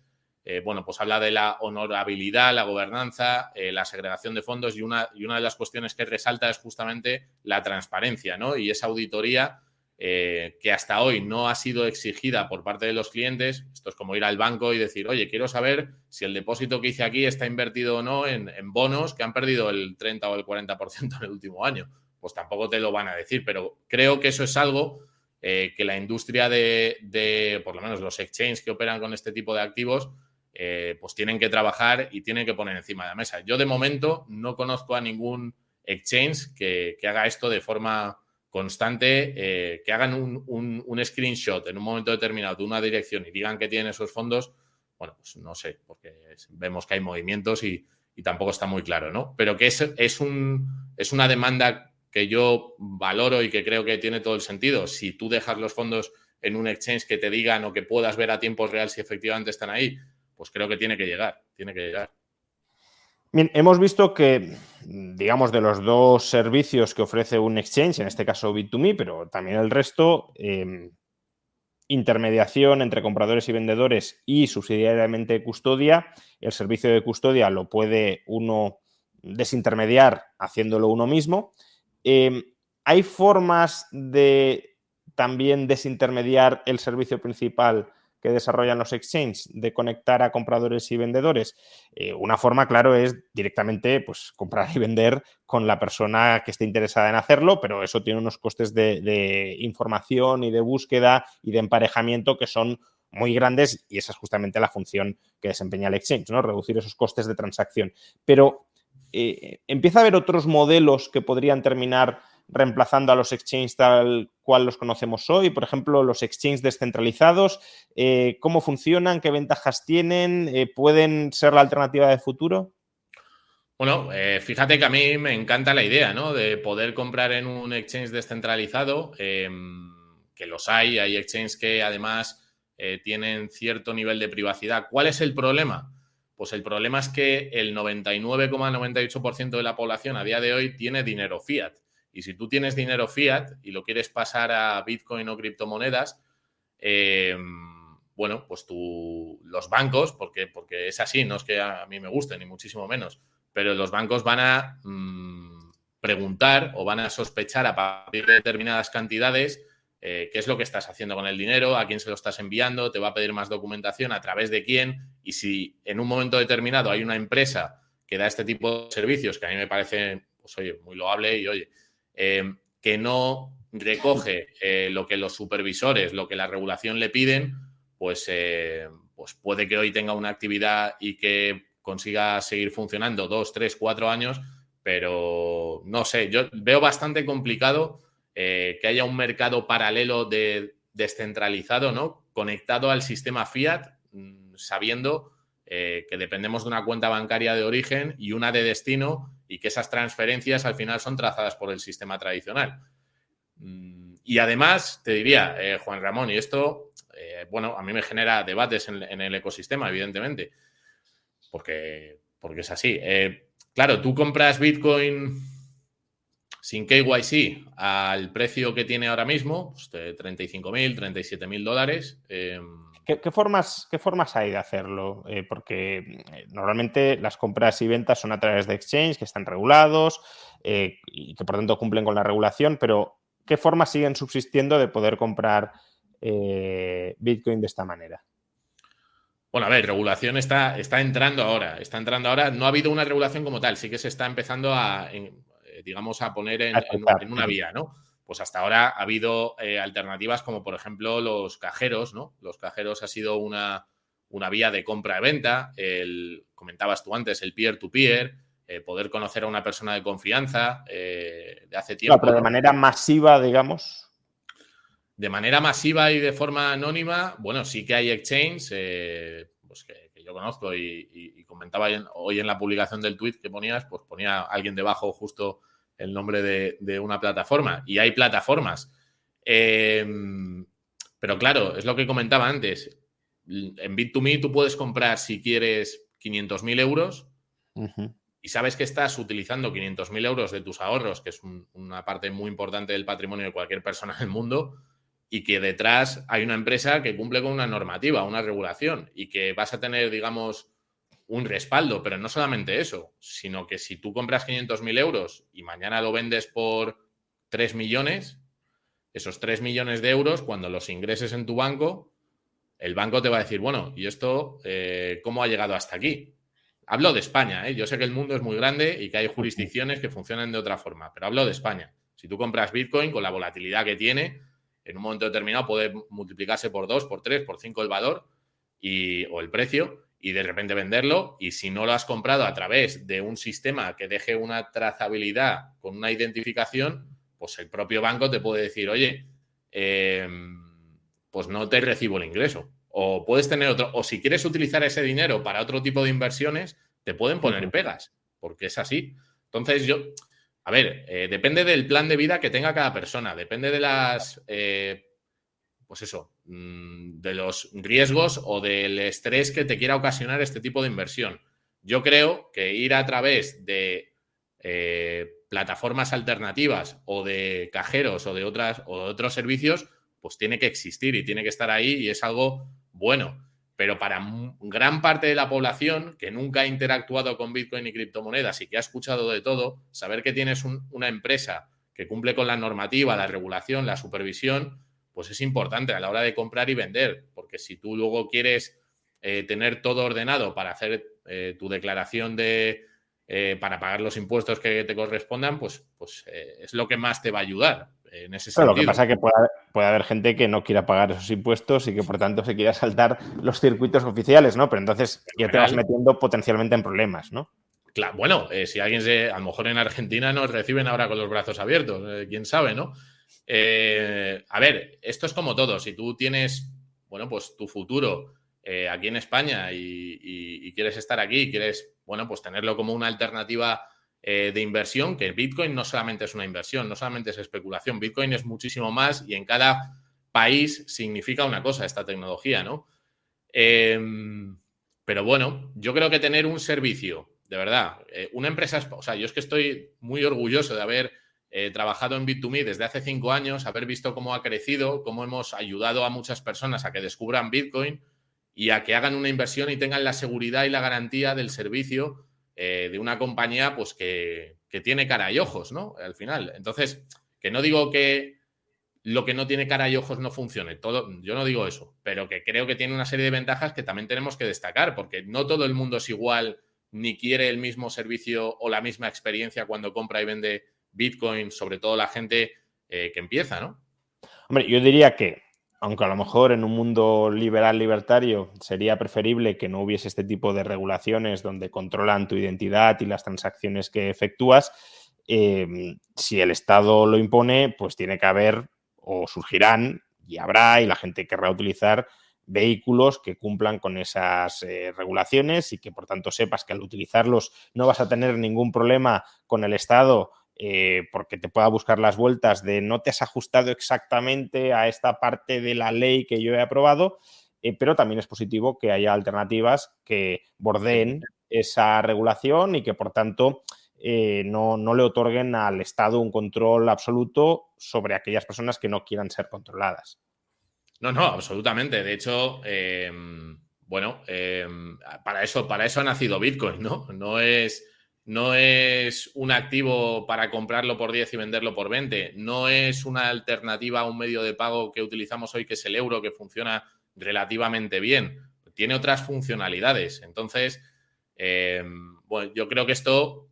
Speaker 2: bueno, pues habla de la honorabilidad, la gobernanza, la segregación de fondos y una de las cuestiones que resalta es justamente la transparencia, ¿no? Y esa auditoría que hasta hoy no ha sido exigida por parte de los clientes. Esto es como ir al banco y decir, oye, quiero saber si el depósito que hice aquí está invertido o no en bonos que han perdido el 30 o el 40% en el último año. Pues tampoco te lo van a decir, pero creo que eso es algo que la industria de, por lo menos los exchanges que operan con este tipo de activos, pues tienen que trabajar y tienen que poner encima de la mesa. Yo de momento no conozco a ningún exchange que haga esto de forma constante, que hagan un screenshot en un momento determinado de una dirección y digan que tienen esos fondos. Bueno, pues no sé, porque vemos que hay movimientos y tampoco está muy claro, ¿no? Pero que es una demanda que yo valoro y que creo que tiene todo el sentido. Si tú dejas los fondos en un exchange que te digan o que puedas ver a tiempo real si efectivamente están ahí, pues creo que tiene que llegar, tiene que llegar.
Speaker 1: Bien, hemos visto que, digamos, de los dos servicios que ofrece un exchange, en este caso Bit2Me, pero también el resto, intermediación entre compradores y vendedores y subsidiariamente custodia. El servicio de custodia lo puede uno desintermediar haciéndolo uno mismo. ¿Hay formas de también desintermediar el servicio principal que desarrollan los exchanges, de conectar a compradores y vendedores? Una forma, claro, es directamente pues, comprar y vender con la persona que esté interesada en hacerlo, pero eso tiene unos costes de información y de búsqueda y de emparejamiento que son muy grandes y esa es justamente la función que desempeña el exchange, ¿no? Reducir esos costes de transacción. Pero empieza a haber otros modelos que podrían terminar reemplazando a los exchanges tal cual los conocemos hoy. Por ejemplo, los exchanges descentralizados, ¿cómo funcionan? ¿Qué ventajas tienen? ¿Pueden ser la alternativa de futuro?
Speaker 2: Bueno, fíjate que a mí me encanta la idea, ¿no? De poder comprar en un exchange descentralizado, que los hay exchanges que además tienen cierto nivel de privacidad. ¿Cuál es el problema? Pues el problema es que el 99,98% de la población a día de hoy tiene dinero fiat. Y si tú tienes dinero fiat y lo quieres pasar a Bitcoin o criptomonedas, bueno, pues los bancos, porque es así, no es que a mí me guste, ni muchísimo menos, pero los bancos van a preguntar o van a sospechar a partir de determinadas cantidades qué es lo que estás haciendo con el dinero, a quién se lo estás enviando, te va a pedir más documentación, a través de quién, y si en un momento determinado hay una empresa que da este tipo de servicios, que a mí me parece, pues oye, muy loable y oye, que no recoge lo que los supervisores, lo que la regulación le piden, pues puede que hoy tenga una actividad y que consiga seguir funcionando 2, 3, 4 años, pero no sé, yo veo bastante complicado que haya un mercado paralelo descentralizado, ¿no? Conectado al sistema fiat, sabiendo que dependemos de una cuenta bancaria de origen y una de destino y que esas transferencias al final son trazadas por el sistema tradicional. Y además, te diría, Juan Ramón, y esto, bueno, a mí me genera debates en el ecosistema, evidentemente, porque es así. Claro, tú compras Bitcoin sin KYC al precio que tiene ahora mismo, pues de 35.000, 37.000 dólares.
Speaker 1: ¿Qué formas hay de hacerlo? Porque normalmente las compras y ventas son a través de exchange, que están regulados y que por tanto cumplen con la regulación, pero ¿qué formas siguen subsistiendo de poder comprar Bitcoin de esta manera?
Speaker 2: Bueno, a ver, regulación está entrando ahora. Está entrando ahora. No ha habido una regulación como tal. Sí que se está empezando digamos, a poner en una vía, ¿no? Pues hasta ahora ha habido alternativas como, por ejemplo, los cajeros, ¿no? Los cajeros ha sido una vía de compra-venta. Comentabas tú antes, el peer-to-peer, poder conocer a una persona de confianza de hace tiempo.
Speaker 1: No, pero de manera masiva, digamos.
Speaker 2: De manera masiva y de forma anónima, bueno, sí que hay exchanges pues que yo conozco y comentaba hoy en la publicación del tweet que ponías, pues ponía alguien debajo justo el nombre de una plataforma. Y hay plataformas. Pero claro, es lo que comentaba antes. En Bit2Me tú puedes comprar, si quieres, 500.000 euros y sabes que estás utilizando 500.000 euros de tus ahorros, que es una parte muy importante del patrimonio de cualquier persona en el mundo, y que detrás hay una empresa que cumple con una normativa, una regulación, y que vas a tener, digamos, un respaldo. Pero no solamente eso, sino que si tú compras 500.000 euros y mañana lo vendes por 3 millones, esos 3 millones de euros, cuando los ingreses en tu banco, el banco te va a decir, bueno, ¿y esto cómo ha llegado hasta aquí? Hablo de España, ¿eh? Yo sé que el mundo es muy grande y que hay jurisdicciones que funcionan de otra forma, pero hablo de España. Si tú compras Bitcoin, con la volatilidad que tiene, en un momento determinado puede multiplicarse por 2, por 3, por 5 el valor o el precio y de repente venderlo. Y si no lo has comprado a través de un sistema que deje una trazabilidad con una identificación, pues el propio banco te puede decir, oye, pues no te recibo el ingreso. O puedes tener otro, o si quieres utilizar ese dinero para otro tipo de inversiones, te pueden poner pegas, porque es así. Entonces a ver, depende del plan de vida que tenga cada persona, depende de pues eso, de los riesgos o del estrés que te quiera ocasionar este tipo de inversión. Yo creo que ir a través de plataformas alternativas o de cajeros o de otros servicios, pues tiene que existir y tiene que estar ahí y es algo bueno. Pero para gran parte de la población que nunca ha interactuado con Bitcoin y criptomonedas y que ha escuchado de todo, saber que tienes una empresa que cumple con la normativa, la regulación, la supervisión, pues es importante a la hora de comprar y vender. Porque si tú luego quieres tener todo ordenado para hacer tu declaración para pagar los impuestos que te correspondan, pues es lo que más te va a ayudar en ese
Speaker 1: Claro,
Speaker 2: sentido.
Speaker 1: lo que pasa es que puede haber gente que no quiera pagar esos impuestos y que por tanto se quiera saltar los circuitos oficiales, ¿no? Pero entonces ya te vas metiendo potencialmente en problemas, ¿no?
Speaker 2: Claro, bueno, si alguien a lo mejor en Argentina nos reciben ahora con los brazos abiertos, quién sabe, ¿no? A ver, esto es como todo. Si tú tienes, bueno, pues tu futuro aquí en España y quieres estar aquí, quieres, bueno, pues tenerlo como una alternativa de inversión, que Bitcoin no solamente es una inversión, no solamente es especulación, Bitcoin es muchísimo más y en cada país significa una cosa esta tecnología, ¿no? Pero bueno, yo creo que tener un servicio, de verdad, una empresa, o sea, yo es que estoy muy orgulloso de haber trabajado en Bit2Me desde hace 5 años, haber visto cómo ha crecido, cómo hemos ayudado a muchas personas a que descubran Bitcoin y a que hagan una inversión y tengan la seguridad y la garantía del servicio de una compañía pues que tiene cara y ojos, ¿no? Al final. Entonces, que no digo que lo que no tiene cara y ojos no funcione. Yo no digo eso, pero que creo que tiene una serie de ventajas que también tenemos que destacar, porque no todo el mundo es igual ni quiere el mismo servicio o la misma experiencia cuando compra y vende Bitcoin, sobre todo la gente que empieza, ¿no?
Speaker 1: Hombre, yo diría que, aunque a lo mejor en un mundo liberal libertario sería preferible que no hubiese este tipo de regulaciones donde controlan tu identidad y las transacciones que efectúas, si el Estado lo impone, pues tiene que haber o surgirán y habrá y la gente querrá utilizar vehículos que cumplan con esas regulaciones y que por tanto sepas que al utilizarlos no vas a tener ningún problema con el Estado porque te pueda buscar las vueltas de no te has ajustado exactamente a esta parte de la ley que yo he aprobado, pero también es positivo que haya alternativas que bordeen esa regulación y que por tanto no le otorguen al Estado un control absoluto sobre aquellas personas que no quieran ser controladas.
Speaker 2: No, absolutamente. De hecho, bueno, para eso ha nacido Bitcoin, ¿no? No es un activo para comprarlo por 10 y venderlo por 20. No es una alternativa a un medio de pago que utilizamos hoy, que es el euro, que funciona relativamente bien. Tiene otras funcionalidades. Entonces, bueno, yo creo que esto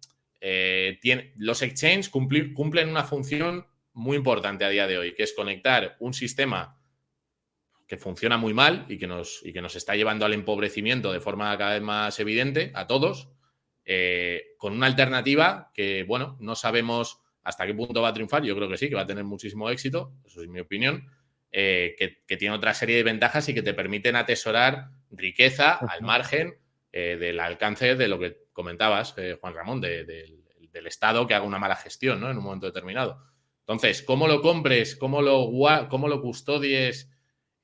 Speaker 2: los exchanges cumplen una función muy importante a día de hoy, que es conectar un sistema que funciona muy mal y que nos está llevando al empobrecimiento de forma cada vez más evidente a todos, con una alternativa que, bueno, no sabemos hasta qué punto va a triunfar. Yo creo que sí, que va a tener muchísimo éxito, eso es mi opinión, que tiene otra serie de ventajas y que te permiten atesorar riqueza al margen del alcance de lo que comentabas, Juan Ramón, del Estado que haga una mala gestión, ¿no? En un momento determinado. Entonces, cómo lo compres, cómo lo custodies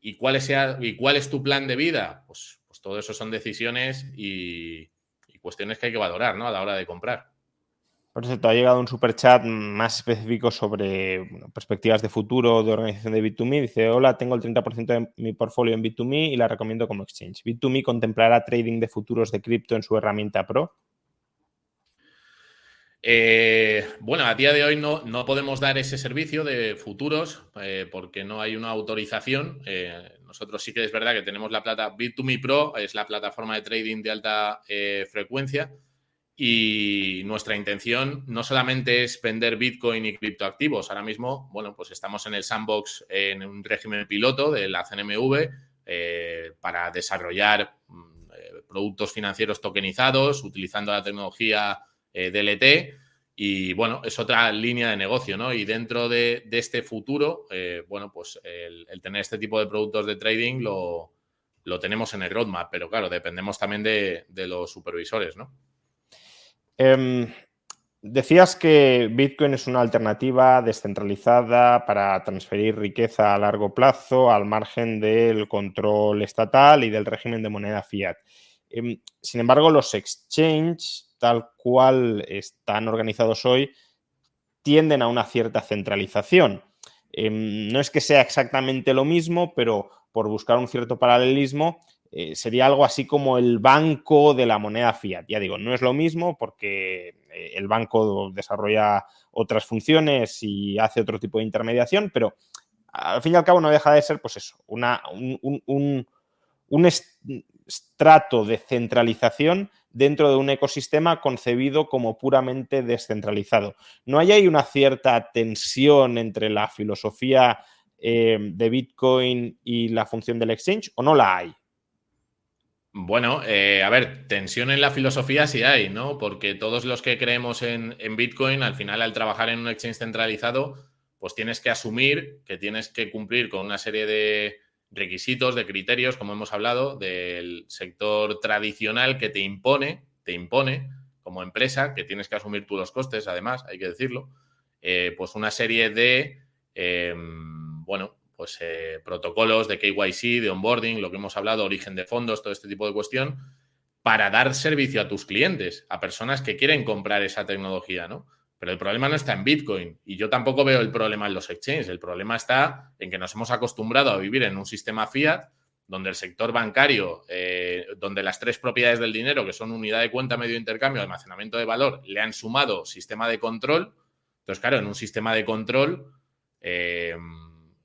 Speaker 2: y cuál es tu plan de vida, pues todo eso son decisiones y cuestiones que hay que valorar, ¿no? A la hora de comprar.
Speaker 1: Por cierto, ha llegado un superchat más específico sobre perspectivas de futuro de organización de Bit2Me. Dice, hola, tengo el 30% de mi portfolio en Bit2Me y la recomiendo como exchange. ¿Bit2Me contemplará trading de futuros de cripto en su herramienta Pro?
Speaker 2: Bueno, a día de hoy no podemos dar ese servicio de futuros porque no hay una autorización. Nosotros sí que es verdad que tenemos la plata Bit2Me Pro, es la plataforma de trading de alta frecuencia. Y nuestra intención no solamente es vender Bitcoin y criptoactivos. Ahora mismo, bueno, pues estamos en el sandbox en un régimen piloto de la CNMV para desarrollar productos financieros tokenizados utilizando la tecnología DLT. Y bueno, es otra línea de negocio, ¿no? Y dentro de este futuro, bueno, pues el tener este tipo de productos de trading lo tenemos en el roadmap, pero claro, dependemos también de los supervisores, ¿no?
Speaker 1: Decías que Bitcoin es una alternativa descentralizada para transferir riqueza a largo plazo al margen del control estatal y del régimen de moneda fiat. Sin embargo, los exchanges, tal cual están organizados hoy, tienden a una cierta centralización. No es que sea exactamente lo mismo, pero por buscar un cierto paralelismo, sería algo así como el banco de la moneda fiat. Ya digo, no es lo mismo porque el banco desarrolla otras funciones y hace otro tipo de intermediación, pero al fin y al cabo no deja de ser, pues eso, un estrato de centralización dentro de un ecosistema concebido como puramente descentralizado. ¿No hay ahí una cierta tensión entre la filosofía de Bitcoin y la función del exchange o no la hay?
Speaker 2: Bueno, a ver, tensión en la filosofía sí hay, ¿no? Porque todos los que creemos en Bitcoin, al final, al trabajar en un exchange centralizado, pues tienes que asumir que tienes que cumplir con una serie de requisitos, de criterios, como hemos hablado, del sector tradicional que te impone como empresa, que tienes que asumir tú los costes, además, hay que decirlo, pues una serie de, bueno, pues protocolos de KYC, de onboarding, lo que hemos hablado, origen de fondos, todo este tipo de cuestión, para dar servicio a tus clientes, a personas que quieren comprar esa tecnología, ¿no? Pero el problema no está en Bitcoin y yo tampoco veo el problema en los exchanges. El problema está en que nos hemos acostumbrado a vivir en un sistema fiat donde el sector bancario, donde las tres propiedades del dinero, que son unidad de cuenta, medio de intercambio, almacenamiento de valor, le han sumado sistema de control. Entonces, claro, en un sistema de control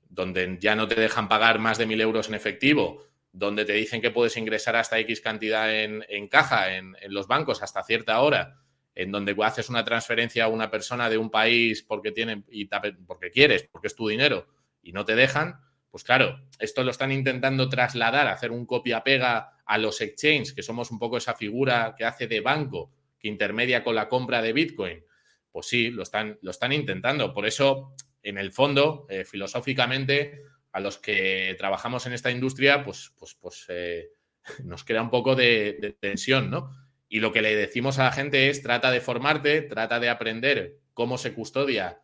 Speaker 2: donde ya no te dejan pagar más de 1.000 euros en efectivo, donde te dicen que puedes ingresar hasta X cantidad en caja, en los bancos, hasta cierta hora, en donde haces una transferencia a una persona de un país porque quieres, porque es tu dinero, y no te dejan, pues claro, esto lo están intentando trasladar, hacer un copia-pega a los exchanges, que somos un poco esa figura que hace de banco, que intermedia con la compra de Bitcoin. Pues sí, lo están intentando. Por eso, en el fondo, filosóficamente, a los que trabajamos en esta industria, pues nos crea un poco de tensión, ¿no? Y lo que le decimos a la gente es, trata de formarte, trata de aprender cómo se custodia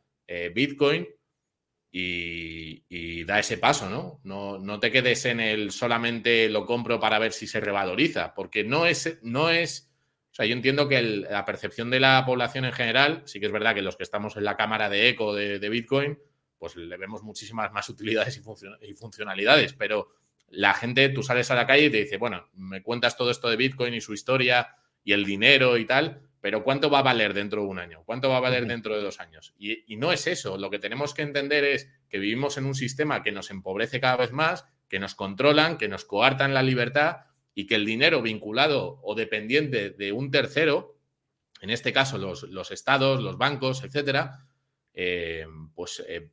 Speaker 2: Bitcoin y da ese paso, ¿no? No te quedes en el solamente lo compro para ver si se revaloriza, porque no es o sea, yo entiendo que la percepción de la población en general, sí que es verdad que los que estamos en la cámara de eco de Bitcoin, pues le vemos muchísimas más utilidades y funcionalidades, pero la gente, tú sales a la calle y te dice, bueno, me cuentas todo esto de Bitcoin y su historia y el dinero y tal, pero ¿cuánto va a valer dentro de un año? ¿Cuánto va a valer dentro de 2 años? Y no es eso. Lo que tenemos que entender es que vivimos en un sistema que nos empobrece cada vez más, que nos controlan, que nos coartan la libertad y que el dinero vinculado o dependiente de un tercero, en este caso los estados, los bancos, etcétera,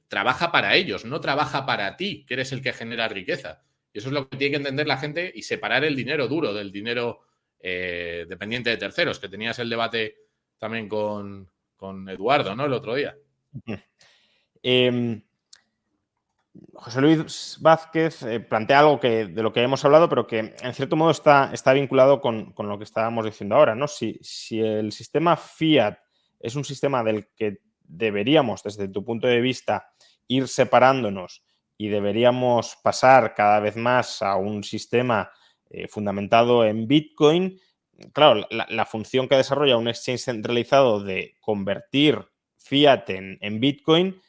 Speaker 2: trabaja para ellos, no trabaja para ti, que eres el que genera riqueza. Y eso es lo que tiene que entender la gente y separar el dinero duro del dinero dependiente de terceros, que tenías el debate también con Eduardo, ¿no? El otro día.
Speaker 1: José Luis Vázquez plantea algo de lo que hemos hablado, pero que en cierto modo está vinculado con lo que estábamos diciendo ahora, ¿no? Si el sistema fiat es un sistema del que deberíamos, desde tu punto de vista, ir separándonos y deberíamos pasar cada vez más a un sistema fundamentado en Bitcoin, claro, la función que desarrolla un exchange centralizado de convertir fiat en Bitcoin,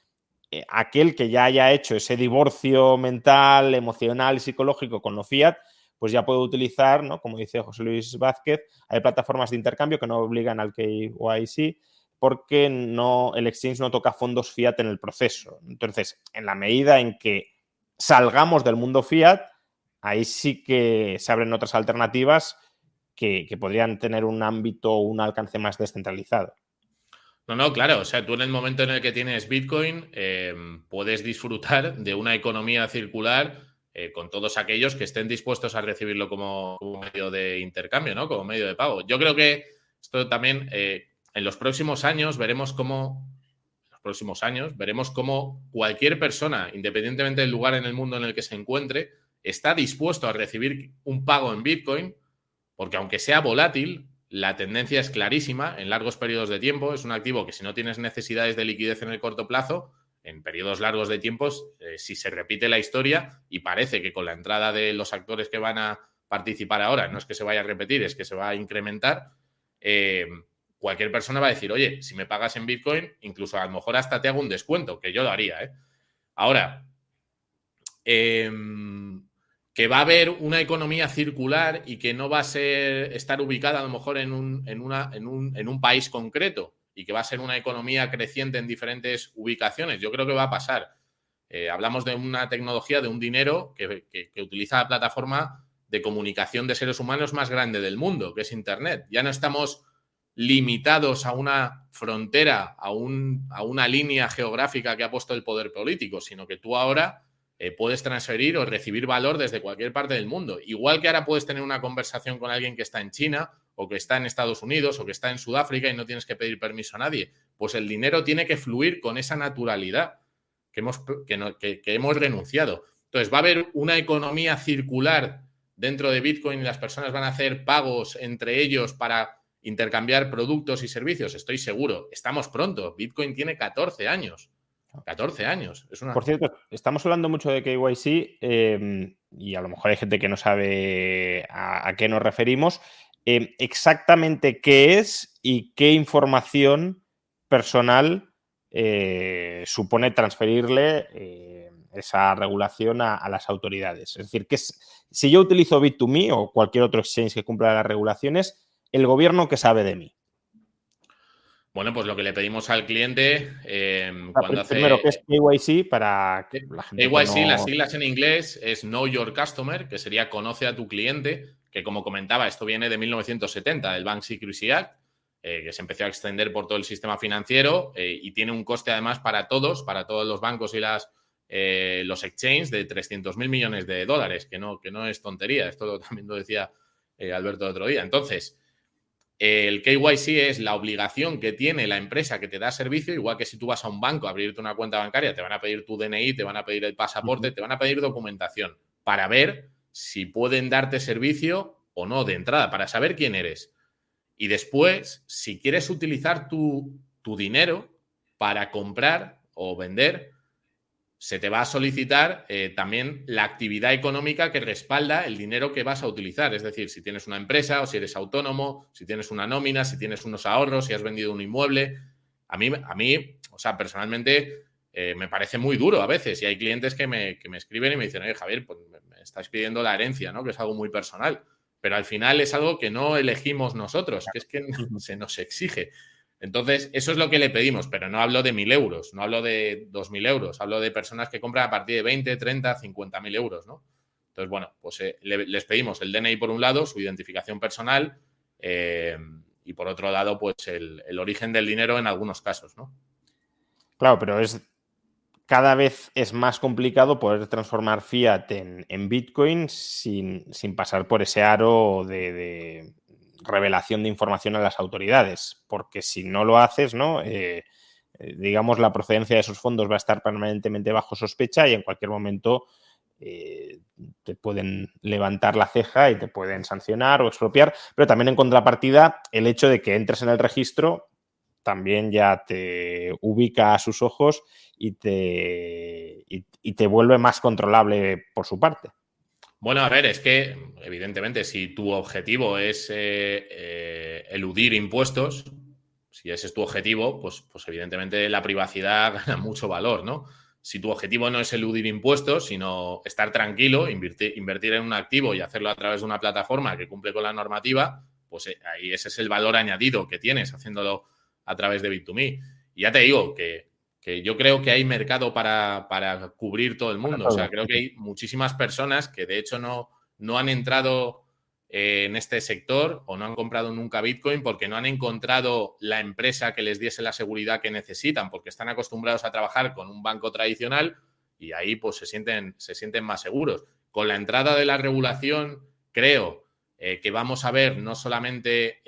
Speaker 1: aquel que ya haya hecho ese divorcio mental, emocional y psicológico con lo fiat, pues ya puede utilizar, ¿no? Como dice José Luis Vázquez, hay plataformas de intercambio que no obligan al KYC porque el exchange no toca fondos fiat en el proceso. Entonces, en la medida en que salgamos del mundo fiat, ahí sí que se abren otras alternativas que podrían tener un ámbito o un alcance más descentralizado.
Speaker 2: No, claro. O sea, tú en el momento en el que tienes Bitcoin puedes disfrutar de una economía circular con todos aquellos que estén dispuestos a recibirlo como medio de intercambio, ¿no? Como medio de pago. Yo creo que esto también en los próximos años veremos cómo cualquier persona, independientemente del lugar en el mundo en el que se encuentre, está dispuesto a recibir un pago en Bitcoin, porque aunque sea volátil, la tendencia es clarísima en largos periodos de tiempo. Es un activo que si no tienes necesidades de liquidez en el corto plazo, en periodos largos de tiempos, si se repite la historia y parece que con la entrada de los actores que van a participar ahora, no es que se vaya a repetir, es que se va a incrementar, cualquier persona va a decir, oye, si me pagas en Bitcoin, incluso a lo mejor hasta te hago un descuento, que yo lo haría, ¿eh? Ahora, que va a haber una economía circular y que no va a estar ubicada a lo mejor en un país concreto y que va a ser una economía creciente en diferentes ubicaciones, yo creo que va a pasar. Hablamos de una tecnología, de un dinero que utiliza la plataforma de comunicación de seres humanos más grande del mundo, que es Internet. Ya no estamos limitados a una frontera, a una línea geográfica que ha puesto el poder político, sino que tú ahora puedes transferir o recibir valor desde cualquier parte del mundo. Igual que ahora puedes tener una conversación con alguien que está en China o que está en Estados Unidos o que está en Sudáfrica y no tienes que pedir permiso a nadie. Pues el dinero tiene que fluir con esa naturalidad que hemos renunciado. Entonces, va a haber una economía circular dentro de Bitcoin y las personas van a hacer pagos entre ellos para intercambiar productos y servicios. Estoy seguro. Estamos pronto. Bitcoin tiene 14 años. 14 años.
Speaker 1: Por cierto, estamos hablando mucho de KYC y a lo mejor hay gente que no sabe a qué nos referimos. Exactamente qué es y qué información personal supone transferirle esa regulación a las autoridades. Es decir, si yo utilizo Bit2Me o cualquier otro exchange que cumpla las regulaciones, ¿el gobierno qué sabe de mí?
Speaker 2: Bueno, pues lo que le pedimos al cliente
Speaker 1: cuando primero, ¿qué es KYC para la gente
Speaker 2: KYC,
Speaker 1: que no...
Speaker 2: las siglas en inglés es Know Your Customer, que sería conoce a tu cliente, que como comentaba, esto viene de 1970, del Bank Secrecy Act, que se empezó a extender por todo el sistema financiero y tiene un coste además para todos los bancos y los exchanges de 300.000 millones de dólares, que no es tontería. Esto también lo decía Alberto el otro día. Entonces, el KYC es la obligación que tiene la empresa que te da servicio, igual que si tú vas a un banco a abrirte una cuenta bancaria, te van a pedir tu DNI, te van a pedir el pasaporte, te van a pedir documentación para ver si pueden darte servicio o no de entrada, para saber quién eres. Y después, si quieres utilizar tu dinero para comprar o vender, se te va a solicitar también la actividad económica que respalda el dinero que vas a utilizar. Es decir, si tienes una empresa o si eres autónomo, si tienes una nómina, si tienes unos ahorros, si has vendido un inmueble. A mí o sea, personalmente me parece muy duro a veces. Y hay clientes que me escriben y me dicen, oye, Javier, pues me estás pidiendo la herencia, ¿no? Que es algo muy personal. Pero al final es algo que no elegimos nosotros, que es que se nos exige. Entonces, eso es lo que le pedimos, pero no hablo de 1.000 euros, no hablo de 2.000 euros, hablo de personas que compran a partir de 20, 30, 50.000 euros, ¿no? Entonces, bueno, pues les pedimos el DNI por un lado, su identificación personal y por otro lado, pues el origen del dinero en algunos casos, ¿no?
Speaker 1: Claro, pero cada vez es más complicado poder transformar fiat en Bitcoin sin pasar por ese aro de revelación de información a las autoridades, porque si no lo haces, ¿no? Digamos, la procedencia de esos fondos va a estar permanentemente bajo sospecha y en cualquier momento te pueden levantar la ceja y te pueden sancionar o expropiar, pero también en contrapartida el hecho de que entres en el registro también ya te ubica a sus ojos y te vuelve más controlable por su parte.
Speaker 2: Bueno, a ver, es que evidentemente si tu objetivo es eludir impuestos, si ese es tu objetivo, pues evidentemente la privacidad gana mucho valor, ¿no? Si tu objetivo no es eludir impuestos, sino estar tranquilo, invertir en un activo y hacerlo a través de una plataforma que cumple con la normativa, pues ahí ese es el valor añadido que tienes haciéndolo a través de Bit2Me. Y ya te digo que yo creo que hay mercado para cubrir todo el mundo. O sea, creo que hay muchísimas personas que de hecho no han entrado en este sector o no han comprado nunca Bitcoin porque no han encontrado la empresa que les diese la seguridad que necesitan, porque están acostumbrados a trabajar con un banco tradicional y ahí pues se sienten más seguros. Con la entrada de la regulación, creo que vamos a ver no solamente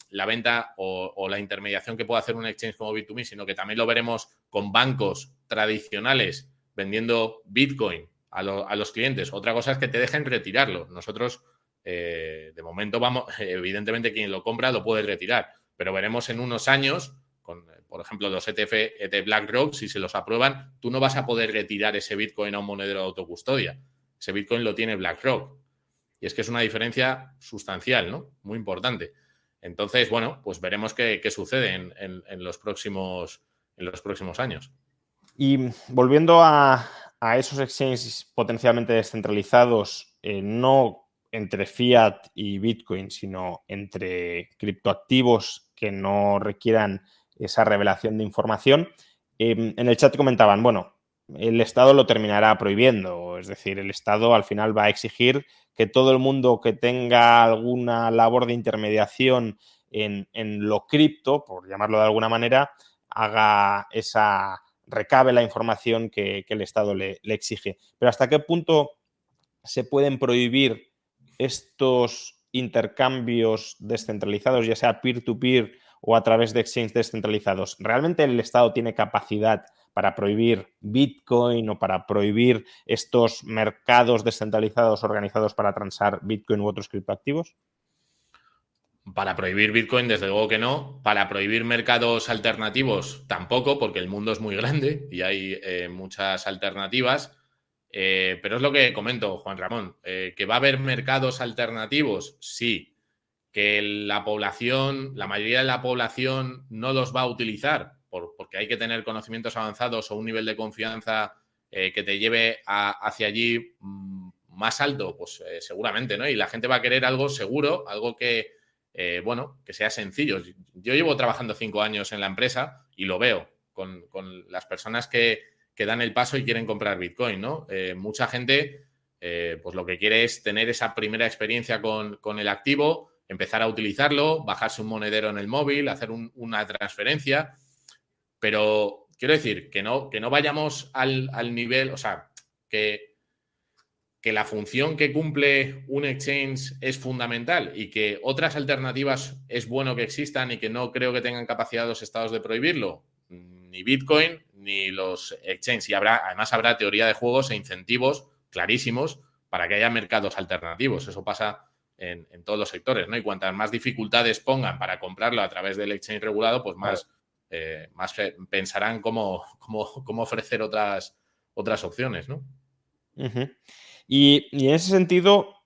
Speaker 2: la venta o la intermediación que puede hacer un exchange como Bit2Me, sino que también lo veremos con bancos tradicionales vendiendo Bitcoin a los clientes. Otra cosa es que te dejen retirarlo. Nosotros, de momento, evidentemente quien lo compra lo puede retirar, pero veremos en unos años, por ejemplo, los ETF de BlackRock, si se los aprueban, tú no vas a poder retirar ese Bitcoin a un monedero de autocustodia. Ese Bitcoin lo tiene BlackRock. y es que es una diferencia sustancial, ¿no? Muy importante. Entonces, bueno, pues veremos qué sucede en los próximos años.
Speaker 1: Y volviendo a esos exchanges potencialmente descentralizados, no entre fiat y Bitcoin, sino entre criptoactivos que no requieran esa revelación de información, en el chat comentaban, bueno, el Estado lo terminará prohibiendo, es decir, el Estado al final va a exigir que todo el mundo que tenga alguna labor de intermediación en lo cripto, por llamarlo de alguna manera, recabe la información que el Estado le exige. Pero ¿hasta qué punto se pueden prohibir estos intercambios descentralizados, ya sea peer-to-peer o a través de exchanges descentralizados? ¿Realmente el Estado tiene capacidad para prohibir Bitcoin o para prohibir estos mercados descentralizados organizados para transar Bitcoin u otros criptoactivos?
Speaker 2: Para prohibir Bitcoin, desde luego que no. Para prohibir mercados alternativos, tampoco, porque el mundo es muy grande y hay muchas alternativas. Pero es lo que comento, Juan Ramón. ¿Que va a haber mercados alternativos? Sí. ¿Que la población, la mayoría de la población no los va a utilizar? Porque hay que tener conocimientos avanzados o un nivel de confianza que te lleve hacia allí más alto, pues seguramente, ¿no? Y la gente va a querer algo seguro, algo que que sea sencillo. Yo llevo trabajando 5 años en la empresa y lo veo con las personas que dan el paso y quieren comprar Bitcoin, ¿no? Mucha gente, pues lo que quiere es tener esa primera experiencia con el activo, empezar a utilizarlo, bajarse un monedero en el móvil, hacer una transferencia, pero quiero decir que no vayamos al nivel, o sea, que la función que cumple un exchange es fundamental y que otras alternativas es bueno que existan y que no creo que tengan capacidad los estados de prohibirlo, ni Bitcoin ni los exchanges. Y además habrá teoría de juegos e incentivos clarísimos para que haya mercados alternativos. Eso pasa en todos los sectores, ¿no? Y cuantas más dificultades pongan para comprarlo a través del exchange regulado, pues más pensarán cómo ofrecer otras opciones, ¿no?
Speaker 1: Uh-huh. Y en ese sentido,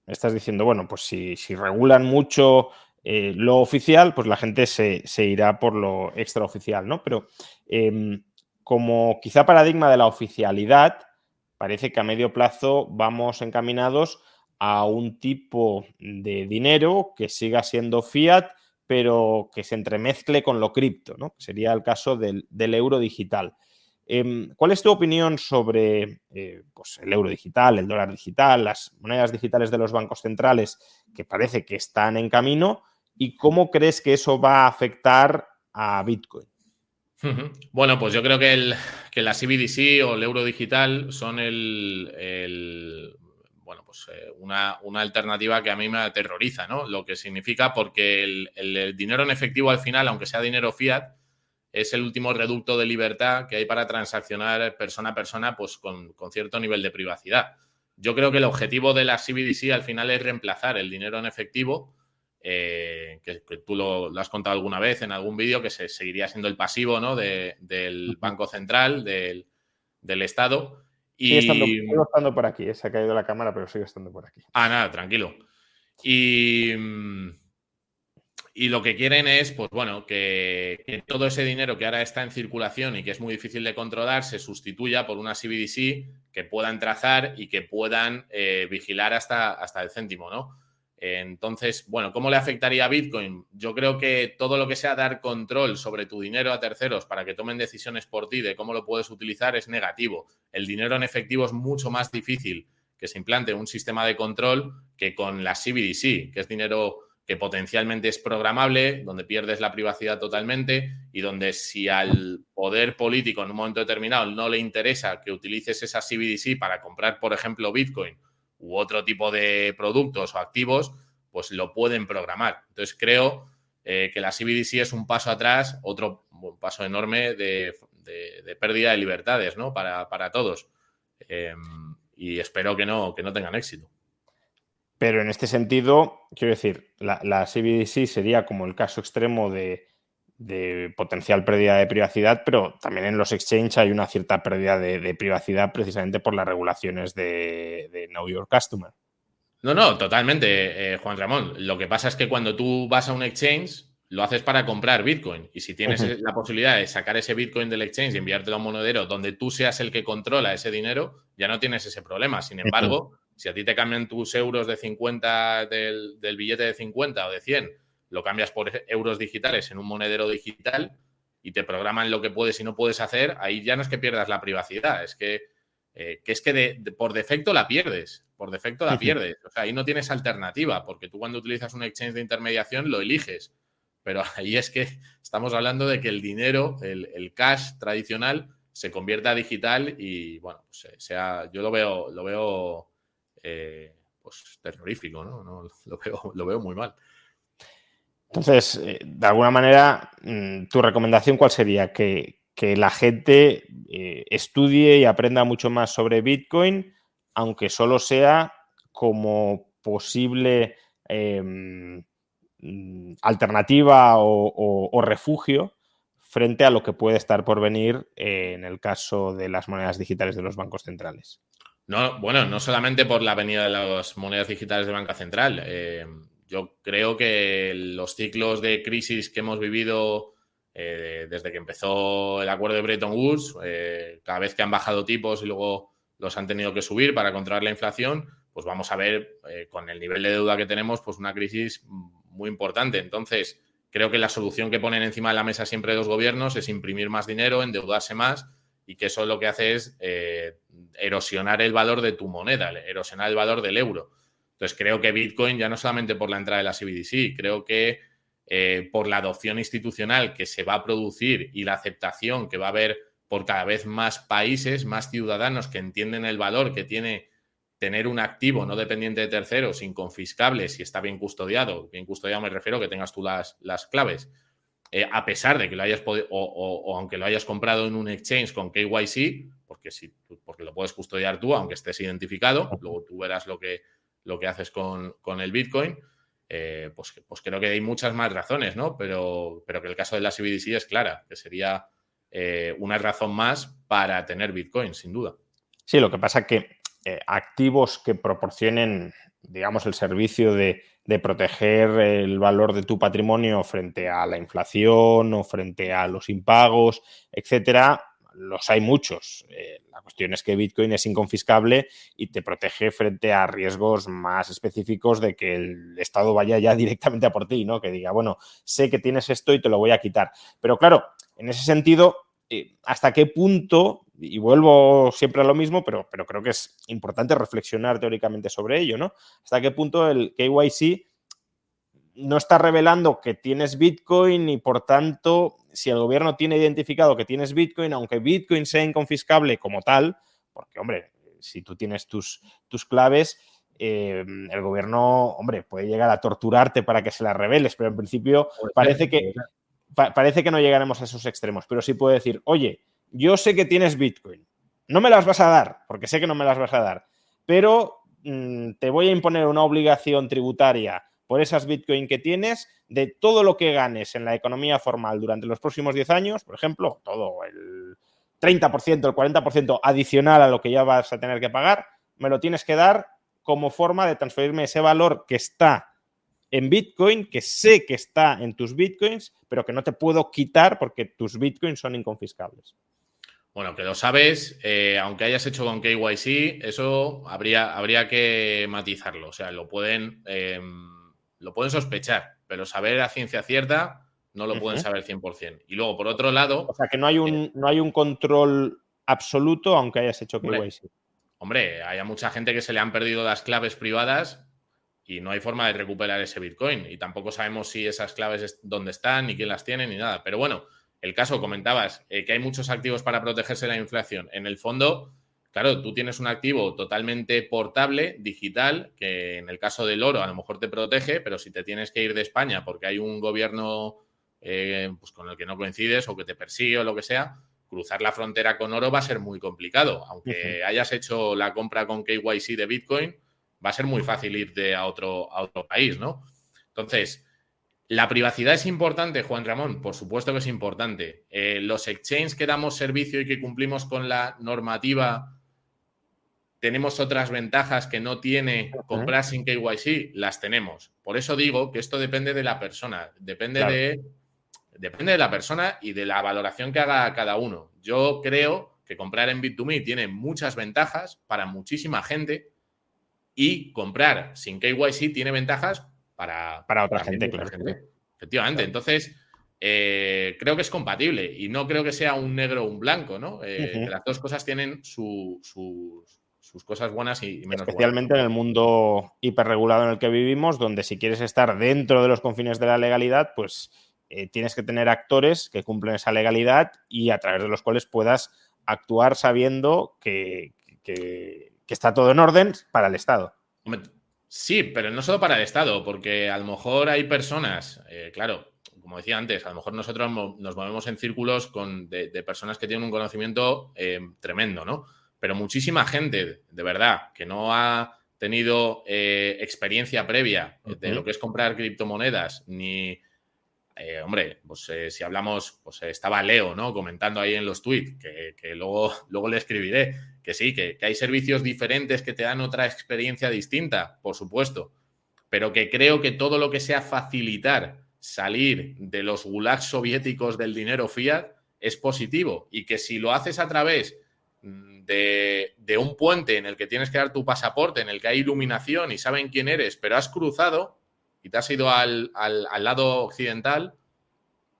Speaker 1: estás diciendo, bueno, pues si regulan mucho lo oficial, pues la gente se irá por lo extraoficial, ¿no? Pero como quizá paradigma de la oficialidad, parece que a medio plazo vamos encaminados a un tipo de dinero que siga siendo fiat, pero que se entremezcle con lo cripto, ¿no? Que sería el caso del euro digital. ¿Cuál es tu opinión sobre pues el euro digital, el dólar digital, las monedas digitales de los bancos centrales que parece que están en camino y cómo crees que eso va a afectar a Bitcoin?
Speaker 2: Bueno, pues yo creo que la CBDC o el euro digital son una alternativa que a mí me aterroriza, ¿no? Lo que significa porque el dinero en efectivo al final, aunque sea dinero fiat, es el último reducto de libertad que hay para transaccionar persona a persona, pues con cierto nivel de privacidad. Yo creo que el objetivo de la CBDC al final es reemplazar el dinero en efectivo, que tú lo has contado alguna vez en algún vídeo, que seguiría siendo el pasivo, ¿no? del Banco Central, del Estado.
Speaker 1: Sigue estando por aquí, se ha caído la cámara, pero sigue estando por aquí.
Speaker 2: Nada, tranquilo. Y lo que quieren es, pues bueno, que todo ese dinero que ahora está en circulación y que es muy difícil de controlar se sustituya por una CBDC que puedan trazar y que puedan vigilar hasta el céntimo, ¿no? Entonces, bueno, ¿cómo le afectaría a Bitcoin? Yo creo que todo lo que sea dar control sobre tu dinero a terceros para que tomen decisiones por ti de cómo lo puedes utilizar es negativo. El dinero en efectivo es mucho más difícil que se implante un sistema de control que con la CBDC, que es dinero que potencialmente es programable, donde pierdes la privacidad totalmente y donde si al poder político en un momento determinado no le interesa que utilices esa CBDC para comprar, por ejemplo, Bitcoin u otro tipo de productos o activos, pues lo pueden programar. Entonces creo que la CBDC es un paso atrás, otro paso enorme de pérdida de libertades, ¿no? Para todos. Y espero que no tengan éxito.
Speaker 1: Pero en este sentido, quiero decir, la CBDC sería como el caso extremo de potencial pérdida de privacidad, pero también en los exchanges hay una cierta pérdida de privacidad precisamente por las regulaciones de Know Your Customer.
Speaker 2: No, totalmente, Juan Ramón. Lo que pasa es que cuando tú vas a un exchange, lo haces para comprar Bitcoin. Y si tienes la posibilidad de sacar ese Bitcoin del exchange y enviártelo a un monedero donde tú seas el que controla ese dinero, ya no tienes ese problema. Sin embargo, si a ti te cambian tus euros de 50 del billete de 50 o de 100, lo cambias por euros digitales en un monedero digital y te programan lo que puedes y no puedes hacer, ahí ya no es que pierdas la privacidad, es que por defecto la pierdes. Por defecto la pierdes. O sea, ahí no tienes alternativa, porque tú cuando utilizas un exchange de intermediación lo eliges. Pero ahí es que estamos hablando de que el dinero, el cash tradicional, se convierta a digital y, bueno, pues yo lo veo pues terrorífico, ¿no? Lo veo muy mal.
Speaker 1: Entonces, de alguna manera, ¿tu recomendación cuál sería? Que la gente estudie y aprenda mucho más sobre Bitcoin, aunque solo sea como posible alternativa o refugio frente a lo que puede estar por venir en el caso de las monedas digitales de los bancos centrales.
Speaker 2: No, bueno, no solamente por la venida de las monedas digitales de banca central. Yo creo que los ciclos de crisis que hemos vivido desde que empezó el acuerdo de Bretton Woods, cada vez que han bajado tipos y luego los han tenido que subir para controlar la inflación, pues vamos a ver con el nivel de deuda que tenemos, pues una crisis muy importante. Entonces, creo que la solución que ponen encima de la mesa siempre los gobiernos es imprimir más dinero, endeudarse más, y que eso lo que hace es erosionar el valor de tu moneda, erosionar el valor del euro. Entonces creo que Bitcoin, ya no solamente por la entrada de la CBDC, creo que por la adopción institucional que se va a producir y la aceptación que va a haber por cada vez más países, más ciudadanos que entienden el valor que tiene tener un activo no dependiente de terceros, inconfiscable, si está bien custodiado. Bien custodiado me refiero a que tengas tú las claves. A pesar de que lo hayas podido, o aunque lo hayas comprado en un exchange con KYC, porque lo puedes custodiar tú, aunque estés identificado, luego tú verás lo que haces con el Bitcoin, pues creo que hay muchas más razones, ¿no? Pero que el caso de la CBDC es clara, que sería una razón más para tener Bitcoin, sin duda.
Speaker 1: Sí, lo que pasa es que activos que proporcionen, digamos, el servicio de proteger el valor de tu patrimonio frente a la inflación o frente a los impagos, etcétera, los hay muchos. La cuestión es que Bitcoin es inconfiscable y te protege frente a riesgos más específicos de que el Estado vaya ya directamente a por ti, ¿no? Que diga, bueno, sé que tienes esto y te lo voy a quitar. Pero claro, en ese sentido, ¿hasta qué punto? Y vuelvo siempre a lo mismo, pero creo que es importante reflexionar teóricamente sobre ello, ¿no? ¿Hasta qué punto el KYC no está revelando que tienes Bitcoin y, por tanto, si el gobierno tiene identificado que tienes Bitcoin, aunque Bitcoin sea inconfiscable como tal, porque, hombre, si tú tienes tus claves, el gobierno, hombre, puede llegar a torturarte para que se las reveles, pero en principio parece que no llegaremos a esos extremos, pero sí puede decir, oye, yo sé que tienes Bitcoin, no me las vas a dar, porque sé que no me las vas a dar, pero te voy a imponer una obligación tributaria por esas Bitcoin que tienes de todo lo que ganes en la economía formal durante los próximos 10 años, por ejemplo, todo el 30%, el 40% adicional a lo que ya vas a tener que pagar, me lo tienes que dar como forma de transferirme ese valor que está en Bitcoin, que sé que está en tus Bitcoins, pero que no te puedo quitar porque tus Bitcoins son inconfiscables.
Speaker 2: Bueno, que lo sabes, aunque hayas hecho con KYC, eso habría que matizarlo. O sea, lo pueden sospechar, pero saber a ciencia cierta no lo pueden saber 100%. Y luego, por otro lado...
Speaker 1: O sea, que no hay un control absoluto aunque hayas hecho KYC.
Speaker 2: Hombre, hay mucha gente que se le han perdido las claves privadas y no hay forma de recuperar ese Bitcoin. Y tampoco sabemos si esas claves dónde están, ni quién las tiene, ni nada. Pero bueno, el caso, comentabas, que hay muchos activos para protegerse de la inflación. En el fondo, claro, tú tienes un activo totalmente portable, digital, que en el caso del oro a lo mejor te protege, pero si te tienes que ir de España porque hay un gobierno pues con el que no coincides o que te persigue o lo que sea, cruzar la frontera con oro va a ser muy complicado. Aunque hayas hecho la compra con KYC de Bitcoin, va a ser muy fácil irte a otro país, ¿no? Entonces, ¿la privacidad es importante, Juan Ramón? Por supuesto que es importante. Los exchanges que damos servicio y que cumplimos con la normativa tenemos otras ventajas que no tiene comprar sin KYC, las tenemos. Por eso digo que esto depende de la persona, depende de la persona y de la valoración que haga cada uno. Yo creo que comprar en Bit2Me tiene muchas ventajas para muchísima gente y comprar sin KYC tiene ventajas para
Speaker 1: otra gente, claro.
Speaker 2: Efectivamente. Claro. Entonces, creo que es compatible y no creo que sea un negro o un blanco, ¿no? Que las dos cosas tienen sus cosas buenas y menos
Speaker 1: especialmente
Speaker 2: buenas, ¿no?
Speaker 1: En el mundo hiperregulado en el que vivimos, donde si quieres estar dentro de los confines de la legalidad, pues tienes que tener actores que cumplen esa legalidad y a través de los cuales puedas actuar sabiendo que está todo en orden para el Estado.
Speaker 2: Sí, pero no solo para el Estado, porque a lo mejor hay personas, claro, como decía antes, a lo mejor nosotros nos movemos en círculos de personas que tienen un conocimiento tremendo, ¿no? Pero muchísima gente, de verdad, que no ha tenido experiencia previa de lo que es comprar criptomonedas, ni, hombre, pues si hablamos, pues estaba Leo, ¿no? Comentando ahí en los tweets, que luego le escribiré, que sí, que hay servicios diferentes que te dan otra experiencia distinta, por supuesto, pero que creo que todo lo que sea facilitar salir de los gulags soviéticos del dinero fiat es positivo y que si lo haces a través de un puente en el que tienes que dar tu pasaporte, en el que hay iluminación y saben quién eres, pero has cruzado y te has ido al lado occidental,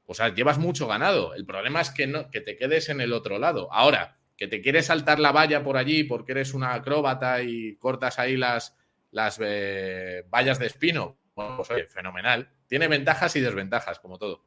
Speaker 2: pues llevas mucho ganado. El problema es que te quedes en el otro lado. Ahora, que te quieres saltar la valla por allí porque eres una acróbata y cortas ahí las vallas de espino, bueno, pues oye, fenomenal. Tiene ventajas y desventajas, como todo.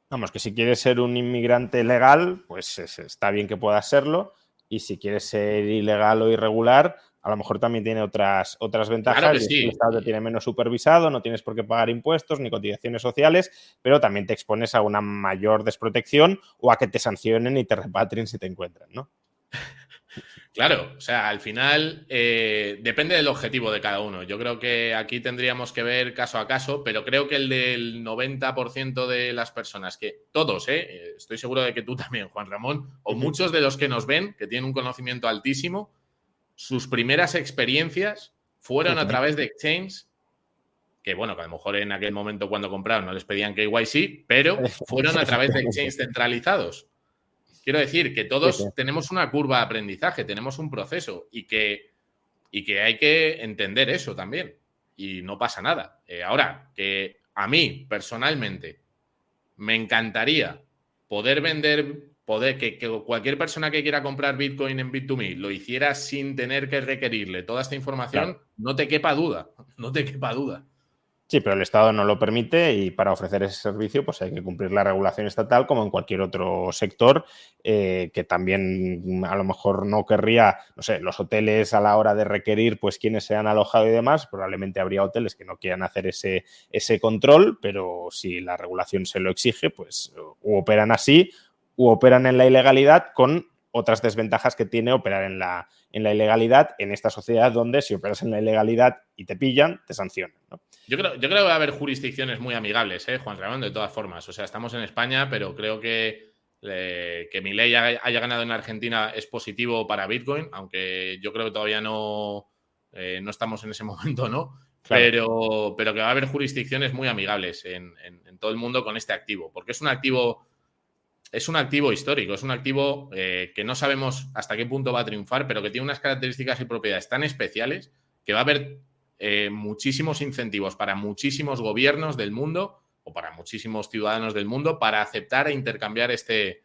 Speaker 1: Vamos, que si quieres ser un inmigrante legal, pues está bien que puedas serlo. Y si quieres ser ilegal o irregular, a lo mejor también tiene otras ventajas.
Speaker 2: Claro que sí.
Speaker 1: El Estado te tiene menos supervisado, no tienes por qué pagar impuestos ni cotizaciones sociales, pero también te expones a una mayor desprotección o a que te sancionen y te repatrien si te encuentran, ¿no?
Speaker 2: Claro, o sea, al final depende del objetivo de cada uno. Yo creo que aquí tendríamos que ver caso a caso, pero creo que el del 90% de las personas, que todos, estoy seguro de que tú también, Juan Ramón, o muchos de los que nos ven, que tienen un conocimiento altísimo, sus primeras experiencias fueron a través de exchange, que bueno, que a lo mejor en aquel momento cuando compraron no les pedían KYC, pero fueron a través de exchange centralizados. Quiero decir que todos tenemos una curva de aprendizaje, tenemos un proceso y que hay que entender eso también. Y no pasa nada. Ahora, que a mí, personalmente, me encantaría poder vender, que cualquier persona que quiera comprar Bitcoin en Bit2Me lo hiciera sin tener que requerirle toda esta información, claro. No te quepa duda, no te quepa duda.
Speaker 1: Sí, pero el Estado no lo permite y para ofrecer ese servicio pues hay que cumplir la regulación estatal como en cualquier otro sector que también a lo mejor no querría, no sé, los hoteles a la hora de requerir pues quienes se han alojado y demás, probablemente habría hoteles que no quieran hacer ese control, pero si la regulación se lo exige, pues u operan así u operan en la ilegalidad con otras desventajas que tiene operar en la ilegalidad en esta sociedad donde si operas en la ilegalidad y te pillan, te sancionan, ¿no?
Speaker 2: Yo creo que va a haber jurisdicciones muy amigables, Juan Ramón, de todas formas. O sea, estamos en España, pero creo que Milei haya ganado en Argentina es positivo para Bitcoin, aunque yo creo que todavía no estamos en ese momento, ¿no? Claro. Pero que va a haber jurisdicciones muy amigables en todo el mundo con este activo, porque es un activo histórico, es un activo que no sabemos hasta qué punto va a triunfar, pero que tiene unas características y propiedades tan especiales que va a haber muchísimos incentivos para muchísimos gobiernos del mundo o para muchísimos ciudadanos del mundo para aceptar e intercambiar este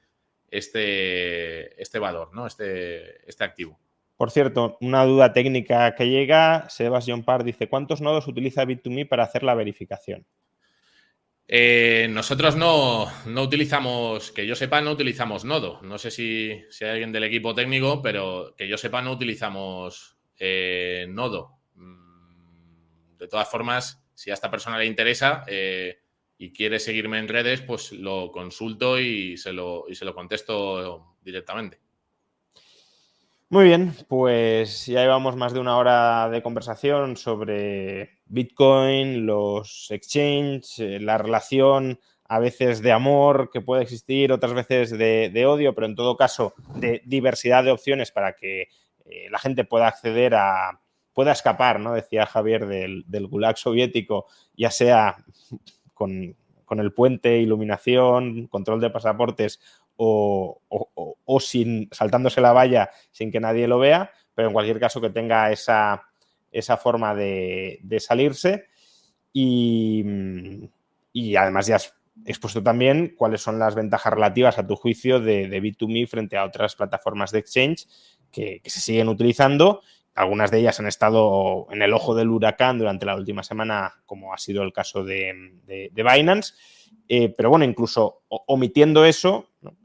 Speaker 2: valor, ¿no? Este activo.
Speaker 1: Por cierto, una duda técnica que llega, Sebas John Parr dice, ¿cuántos nodos utiliza Bit2Me para hacer la verificación?
Speaker 2: Nosotros no utilizamos, que yo sepa, no utilizamos nodo. No sé si hay alguien del equipo técnico, pero que yo sepa no utilizamos nodo. De todas formas, si a esta persona le interesa y quiere seguirme en redes, pues lo consulto y se lo contesto directamente.
Speaker 1: Muy bien, pues ya llevamos más de una hora de conversación sobre Bitcoin, los exchanges, la relación a veces de amor que puede existir, otras veces de odio, pero en todo caso de diversidad de opciones para que la gente pueda pueda escapar, ¿no? Decía Javier, del gulag soviético, ya sea con el puente, iluminación, control de pasaportes o saltándose la valla sin que nadie lo vea, pero en cualquier caso que tenga esa forma de salirse. Y además ya has expuesto también cuáles son las ventajas relativas a tu juicio de Bit2Me frente a otras plataformas de exchange que se siguen utilizando. Algunas de ellas han estado en el ojo del huracán durante la última semana, como ha sido el caso de Binance. Pero bueno, incluso omitiendo eso, ¿no?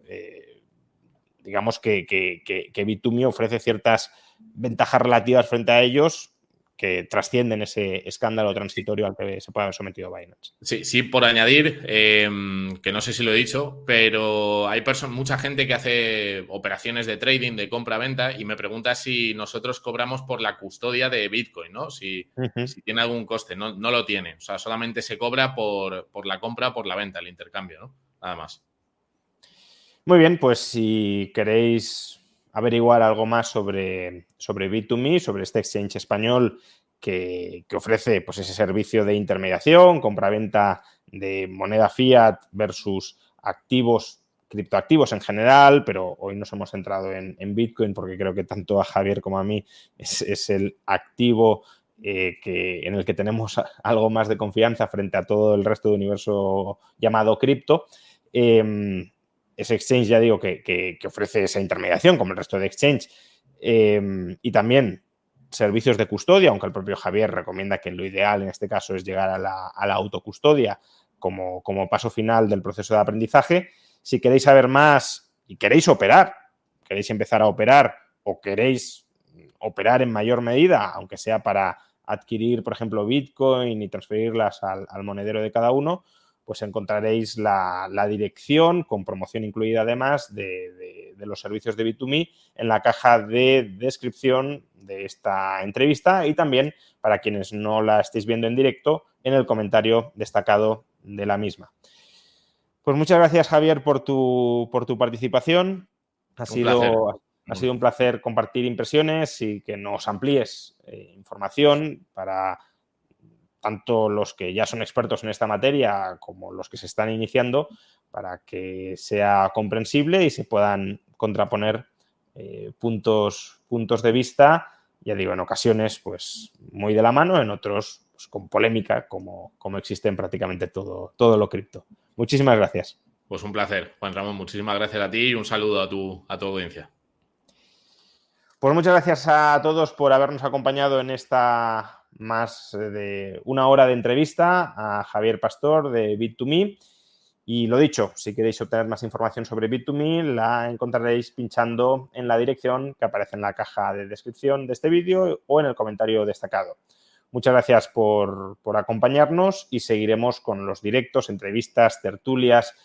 Speaker 1: Digamos que Bit2Me ofrece ciertas ventajas relativas frente a ellos que trascienden ese escándalo transitorio al que se puede haber sometido Binance.
Speaker 2: Sí, por añadir, que no sé si lo he dicho, pero hay mucha gente que hace operaciones de trading, de compra-venta, y me pregunta si nosotros cobramos por la custodia de Bitcoin, ¿no? Si tiene algún coste. No lo tiene. O sea, solamente se cobra por la compra, por la venta, el intercambio, ¿no? Nada más.
Speaker 1: Muy bien, pues si queréis averiguar algo más sobre Bit2Me, sobre este exchange español que ofrece pues, ese servicio de intermediación, compra-venta de moneda fiat versus activos, criptoactivos en general, pero hoy nos hemos centrado en Bitcoin porque creo que tanto a Javier como a mí es el activo en el que tenemos algo más de confianza frente a todo el resto del universo llamado cripto. Ese exchange, ya digo, que ofrece esa intermediación, como el resto de exchange, y también servicios de custodia, aunque el propio Javier recomienda que lo ideal en este caso es llegar a la autocustodia como paso final del proceso de aprendizaje. Si queréis saber más y queréis empezar a operar o queréis operar en mayor medida, aunque sea para adquirir, por ejemplo, Bitcoin y transferirlas al monedero de cada uno, pues encontraréis la dirección con promoción incluida además de los servicios de Bit2Me en la caja de descripción de esta entrevista y también, para quienes no la estéis viendo en directo, en el comentario destacado de la misma. Pues muchas gracias, Javier, por tu participación. Ha sido un placer compartir impresiones y que nos amplíes información para tanto los que ya son expertos en esta materia como los que se están iniciando, para que sea comprensible y se puedan contraponer puntos de vista, ya digo, en ocasiones pues muy de la mano, en otros pues, con polémica, como existe en prácticamente todo lo cripto. Muchísimas gracias.
Speaker 2: Pues un placer, Juan Ramón. Muchísimas gracias a ti y un saludo a tu audiencia.
Speaker 1: Pues muchas gracias a todos por habernos acompañado en esta más de una hora de entrevista a Javier Pastor de Bit2Me. Y lo dicho, si queréis obtener más información sobre Bit2Me, la encontraréis pinchando en la dirección que aparece en la caja de descripción de este vídeo o en el comentario destacado. Muchas gracias por acompañarnos y seguiremos con los directos, entrevistas, tertulias,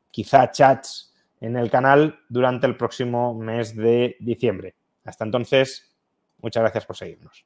Speaker 1: quizá chats en el canal durante el próximo mes de diciembre. Hasta entonces, muchas gracias por seguirnos.